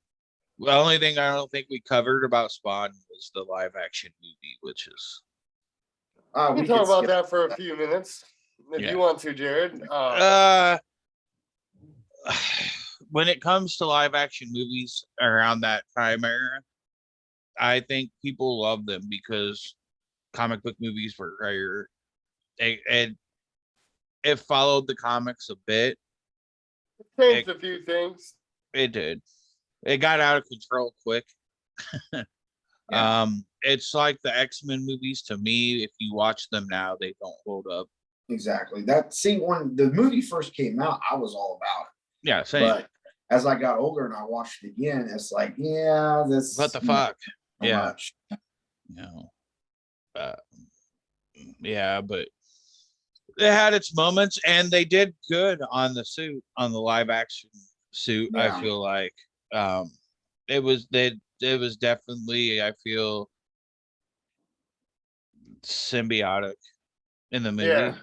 The only thing I don't think we covered about Spawn was the live action movie, which is. We can talk about that for a few minutes if you want to, Jared. When it comes to live action movies around that time era, I think people love them because comic book movies were rare. It followed the comics a bit. It changed a few things. It did. It got out of control quick. It's like the X-Men movies to me. If you watch them now, they don't hold up. Exactly. When the movie first came out, I was all about it. Yeah, same. But as I got older and I watched it again, it's like, this. What the fuck? Yeah. Much. You know, yeah, but it had its moments, and they did good on the live action suit. I feel like it was definitely, I feel, symbiotic in the movie.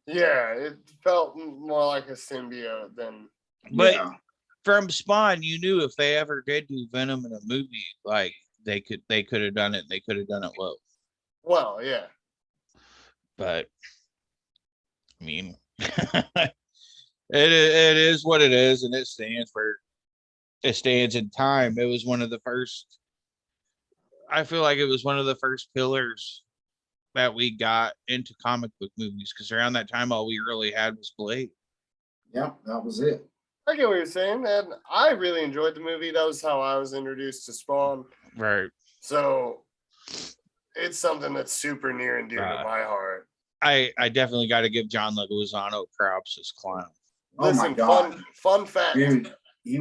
Yeah, it felt more like a symbiote than. But from Spawn, you knew if they ever did do Venom in a movie, like they could have done it. They could have done it well. Well, yeah. But I mean, it is what it is, and it stands in time. It was one of the first. I feel like it was one of the first pillars that we got into comic book movies, because around that time, all we really had was Blade. Yeah, that was it. I get what you're saying, and I really enjoyed the movie. That was how I was introduced to Spawn. Right. So it's something that's super near and dear to my heart. I definitely got to give John Leguizamo props as Clown. Listen, my God. Fun fact. Dude,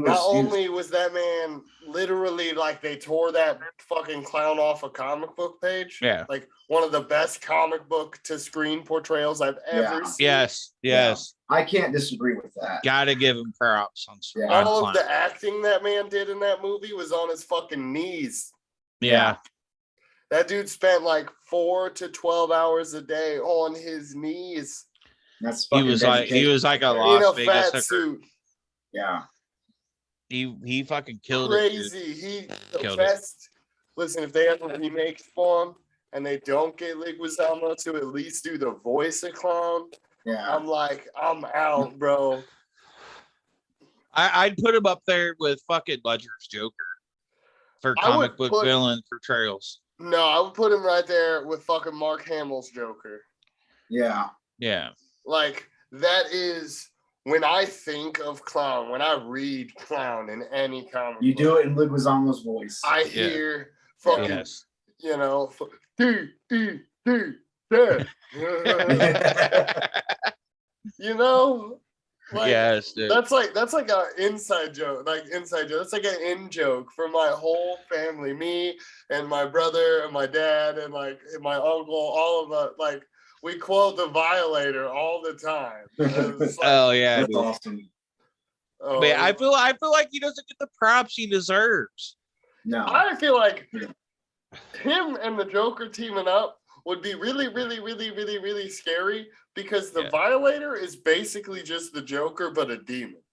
only was that man literally like they tore that fucking clown off a comic book page. Yeah. Like one of the best comic book to screen portrayals I've ever seen. Yes. Yeah. I can't disagree with that. Gotta give him props on all of the acting that man did in that movie was on his fucking knees. Yeah. That dude spent like 4 to 12 hours a day on his knees. That's he was like a Las Vegas fat suit. Yeah. He fucking killed it. The best. Listen, if they ever remake Spawn and they don't get Leguizamo to at least do the voice of Clown, I'm like, I'm out, bro. I'd put him up there with fucking Ledger's Joker for comic book villain portrayals. No, I would put him right there with fucking Mark Hamill's Joker. Yeah. Yeah. Like, that is, when I think of Clown, when I read Clown in any comic book, do it in Leguizamo's voice. I hear fucking, you know, dead. You know, like yes, dude. that's like an inside joke, That's like an in joke for my whole family, me and my brother and my dad and like my uncle, all of us. Like we quote the Violator all the time. Like, oh yeah, that's dude. awesome. Oh, Man, I feel like he doesn't get the props he deserves. No, I feel like him and the Joker teaming up would be really, really, really, really, really scary because the Violator is basically just the Joker, but a demon.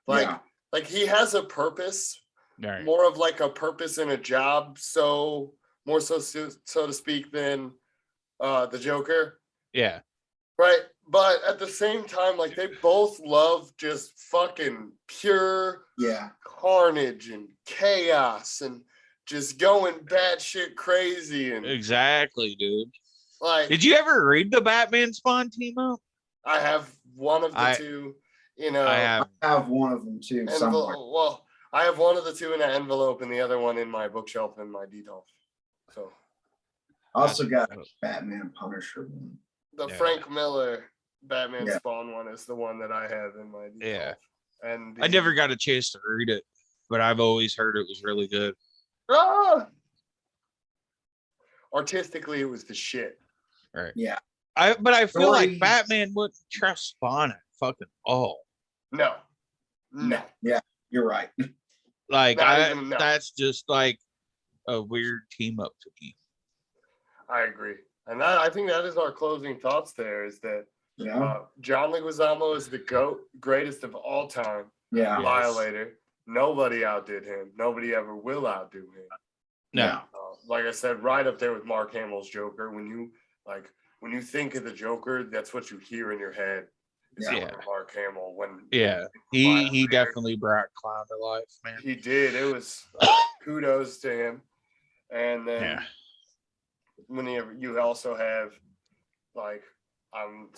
Like he has a purpose, more of like a purpose in a job. So more so to speak than the Joker. Yeah. Right. But at the same time, like they both love just fucking pure carnage and chaos and just going batshit crazy. And exactly, dude. like, did you ever read the Batman Spawn team up? I have one of the two, you know. I have one of them too. Well, I have one of the two in an envelope and the other one in my bookshelf in my detail. So I also got a Batman Punisher one. The Frank Miller Batman Spawn one is the one that I have in my detail. Yeah. And I never got a chance to read it, but I've always heard it was really good. Artistically, it was the shit. Right. Yeah. But I feel like Batman wouldn't trust Spawn at fucking all. No. Yeah, you're right. Like that's just like a weird team up to me. I agree. And I think that is our closing thoughts there is that John Leguizamo is the GOAT, greatest of all time. Yeah. Violator. Nobody outdid him. Nobody ever will outdo him. No. Like I said, right up there with Mark Hamill's Joker. When you think of the Joker, that's what you hear in your head. Mark Hamill. He definitely brought clown to life, man. He did. It was kudos to him. And then whenever you also have like I'm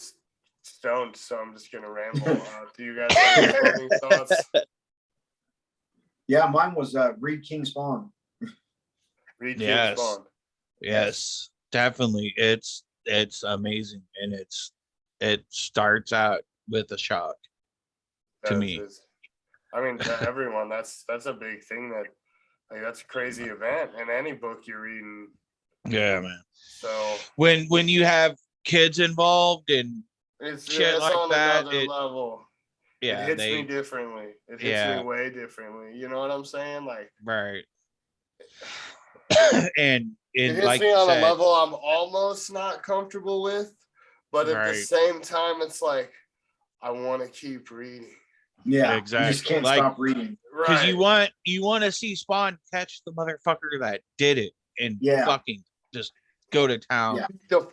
stoned, so I'm just gonna ramble. Do you guys have any closing thoughts? Yeah, mine was read King Spawn. Read King Spawn. Yes, definitely. It's amazing, and it starts out with a shock to me. I mean, to everyone, that's a big thing that's a crazy event in any book you're reading. Yeah, man. So when you have kids involved and shit like on that, another level. Yeah, it hits me differently. It hits me way differently. You know what I'm saying? Like right. and it hits like me on a level I'm almost not comfortable with, but at the same time, it's like I want to keep reading. Yeah, exactly. You just can't stop reading. Because you want to see Spawn catch the motherfucker that did it and fucking just go to town. Yeah. The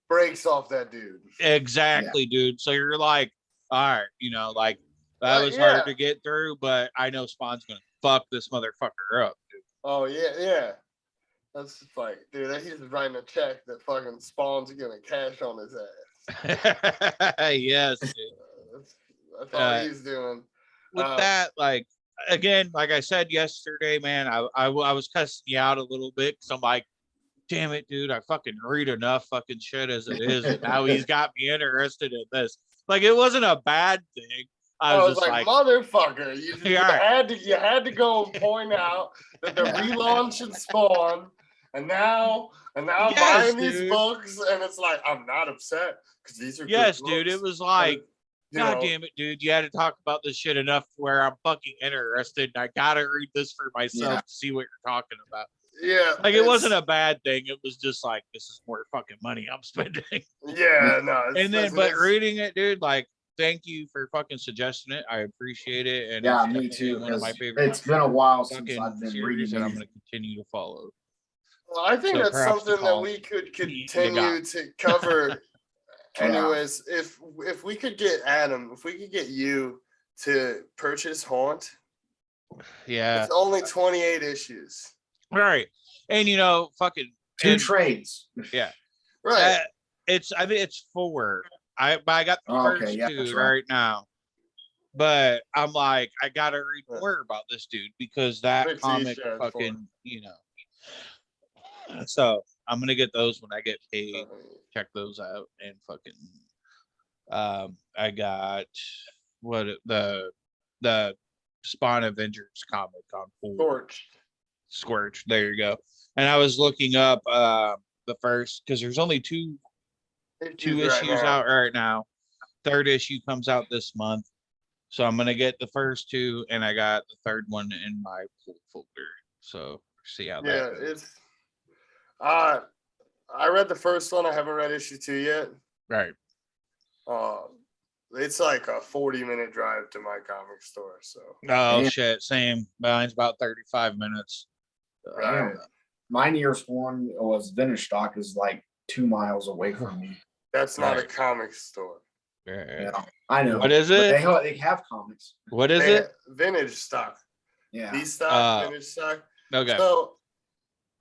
breaks off that dude. Exactly, dude. So you're like, all right, like that was hard to get through, but I know Spawn's gonna fuck this motherfucker up, dude. Oh yeah. That's just like, dude, he's writing a check that fucking Spawn's gonna cash on his ass. Yes, dude. That's all he's doing. With that, like again, like I said yesterday, man, I was cussing you out a little bit because I'm like, damn it, dude, I fucking read enough fucking shit as it is, and now he's got me interested in this. Like it wasn't a bad thing. I was just like motherfucker, you had to go and point out that the relaunch and Spawn, and now I'm buying these books, and it's like I'm not upset because these are good dude. books. It was like, God damn it, dude, you had to talk about this shit enough where I'm fucking interested, and I gotta read this for myself to see what you're talking about. Yeah, like it wasn't a bad thing. It was just like, this is more fucking money I'm spending. Yeah, no. But reading it, dude, like, thank you for fucking suggesting it. I appreciate it. And me too. One of my favorite. It's been a while since I've been reading, and I'm going to continue to follow. Well, I think that's something that we could continue to cover. Anyways, if we could get Adam, if we could get you to purchase Haunt, it's only 28 issues. Right. And fucking 2 trades. Yeah. Right. I think it's 4. I got the first 2 right now. But I'm like, I gotta read more about this dude because that comic fucking, So I'm gonna get those when I get paid. Check those out and fucking. I got the Spawn Avengers comic on full Scorched. There you go. And I was looking up the first because there's only two issues out right now. Third issue comes out this month. So I'm gonna get the first two, and I got the third one in my pull folder. So see how that goes. It's I read the first one. I haven't read issue 2 yet. Right. It's like a 40-minute drive to my comic store. So shit, same. Mine's about 35 minutes. Right. My nearest one was Vintage Stock is like 2 miles away from me. That's not a comic store. Yeah, I know. What is it? They have comics. What is it? Vintage Stock. Yeah. V-Stock, Vintage Stock. Okay. So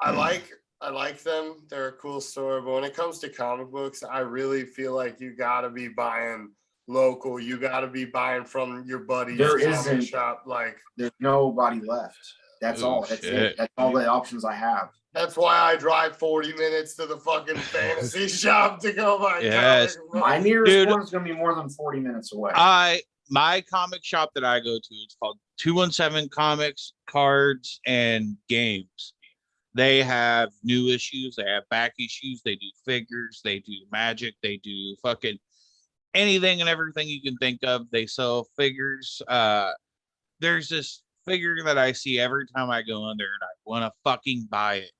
I like them. They're a cool store, but when it comes to comic books, I really feel like you gotta be buying local. You gotta be buying from your buddy's comic shop. Like there's nobody left. That's all. That's it. That's all the options I have. That's why I drive 40 minutes to the fucking fantasy shop to go buy comics. My nearest one is gonna be more than 40 minutes away. My comic shop that I go to is called 217 Comics, Cards, and Games. They have new issues, they have back issues, they do figures, they do magic, they do fucking anything and everything you can think of. They sell figures. There's this figure that I see every time I go in there and I want to fucking buy it.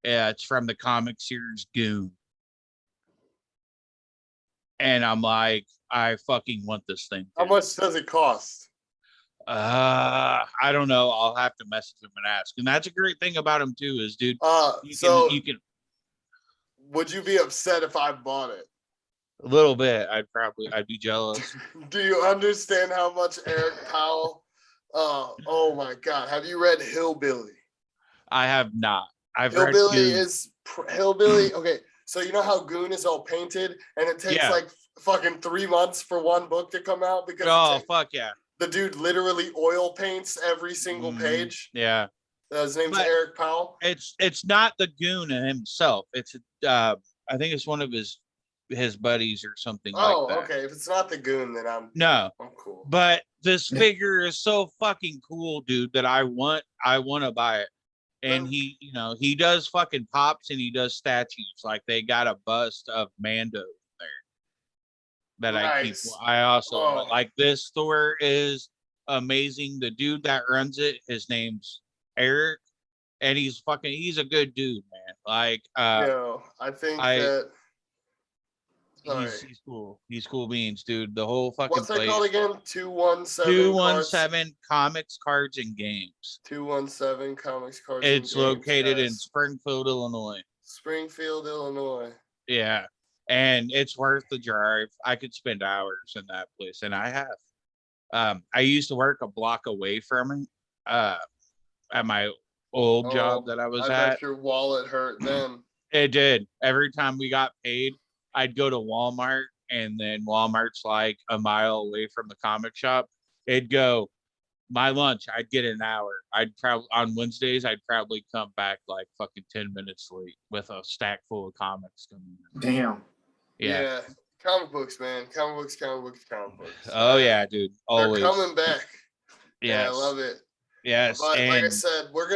Yeah, it's from the comic series Goon. And I'm like, I fucking want this thing. How much does it cost? I don't know. I'll have to message him and ask. And that's a great thing about him too, is dude, you can. Would you be upset if I bought it? A little bit. I'd be jealous. Do you understand how much Eric Powell? Oh my God. Have you read Hillbilly? I have not. Hillbilly is Hillbilly. Okay. So you know how Goon is all painted and it takes like fucking 3 months for one book to come out because fuck yeah. The dude literally oil paints every single page. Yeah. His name's Eric Powell. It's not the Goon himself. It's I think it's one of his buddies or something like that. Oh, okay. If it's not the Goon, then I'm cool. But this figure is so fucking cool, dude, that I want to buy it. And he does fucking pops and he does statues. Like they got a bust of Mando there that I also want. Like this store is amazing. The dude that runs it, his name's Eric, and he's a good dude, man. Like I think that he's cool. He's cool beans, dude. The whole fucking what's that called again? 217 Comics, Cards, and Games. 217 Comics, Cards. It's located in Springfield, Illinois. Springfield, Illinois. Yeah, and it's worth the drive. I could spend hours in that place, and I have. I used to work a block away from it at my old job that I was at. Bet your wallet hurt then. It did. Every time we got paid, I'd go to Walmart, and then Walmart's like a mile away from the comic shop. It'd go my lunch. I'd get an hour. On Wednesdays, I'd probably come back like fucking 10 minutes late with a stack full of comics coming in. Damn. Yeah. Comic books, man. Comic books. Oh yeah, dude. Always. They're coming back. Yes. Yeah, I love it. Yes. But like I said, we're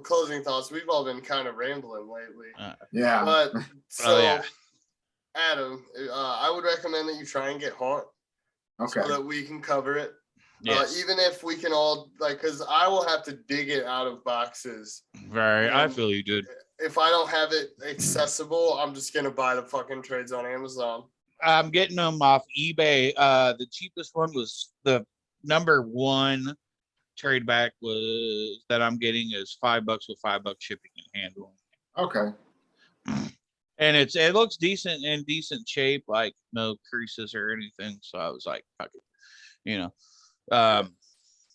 closing thoughts. We've all been kind of rambling lately. But Adam, I would recommend that you try and get Haunt. Okay. So that we can cover it. Yes. Even if we can all because I will have to dig it out of boxes. Right. I feel you, dude. If I don't have it accessible, I'm just gonna buy the fucking trades on Amazon. I'm getting them off eBay. The cheapest one was the number one trade back was that I'm getting is $5 with $5 shipping and handling. Okay. And it looks decent in decent shape, like no creases or anything. So I was like, fuck it,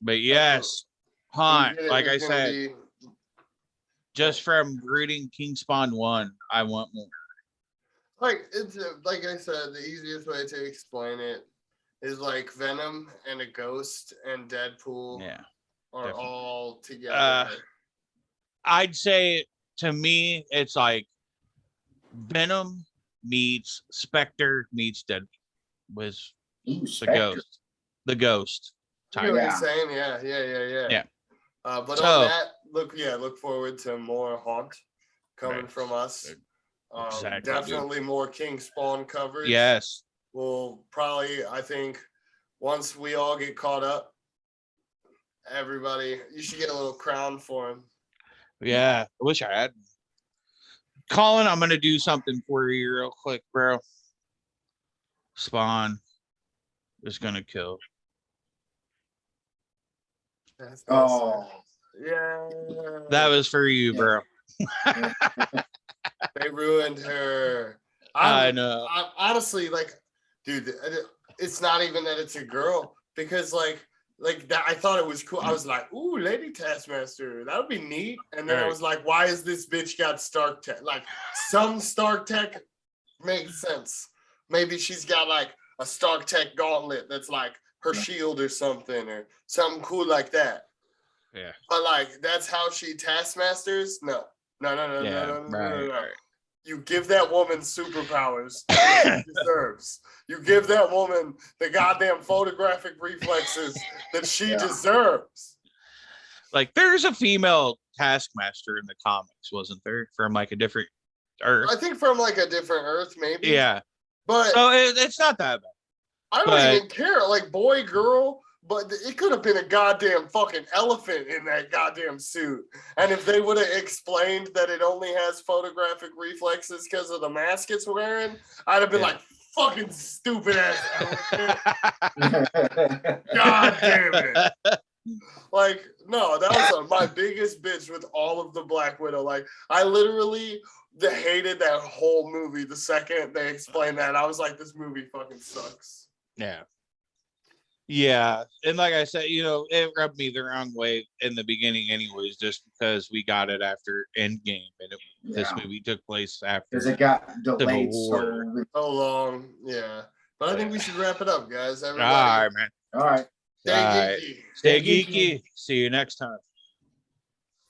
but yes, Haunt, like I said, just from reading King Spawn 1, I want more. Like it's like I said, the easiest way to explain it is like Venom and a Ghost and Deadpool are all together. I'd say to me, it's like Venom meets Spectre meets Deadpool with Ooh, the Spectre. ghost I type. get what you're Yeah. saying. Yeah. Yeah. But So- on that, look forward to more Haunt coming Right. from us. Exactly, Definitely more King Spawn coverage. Yes. We'll probably, I think, once we all get caught up, everybody, you should get a little crown for him. Yeah. I wish I had. Colin, I'm gonna do something for you real quick, bro. Spawn is gonna kill. Oh. Yeah. That was for you, bro. They ruined her. I know. I'm honestly, like, dude, it's not even that it's a girl, because like that, I thought it was cool. I was like, ooh, Lady Taskmaster, that would be neat. And then I Right. was like, why is this bitch got Stark Tech? Like, some Stark Tech makes sense. Maybe she's got like a Stark Tech gauntlet that's like her shield or something cool like that. Yeah. But like, that's how she Taskmasters? No. Yeah. Right. You give that woman superpowers that she deserves. You give that woman the goddamn photographic reflexes that she deserves. Like, there's a female Taskmaster in the comics, wasn't there? From like a different Earth. I think from like a different Earth, maybe. Yeah. But So it's not that bad. I don't even care. Like, boy, girl. But it could have been a goddamn fucking elephant in that goddamn suit. And if they would have explained that it only has photographic reflexes because of the mask it's wearing, I'd have been like, fucking stupid ass elephant. God damn it. Like, no, that was my biggest bitch with all of the Black Widow. Like, I literally hated that whole movie the second they explained that. I was like, this movie fucking sucks. Yeah. Yeah. And like I said, it rubbed me the wrong way in the beginning anyways, just because we got it after Endgame, and this movie took place after. Because it got delayed War. So long. Yeah. But I think we should wrap it up, guys. Everybody. All right, man. All right. Stay geeky. Stay geeky. See you next time.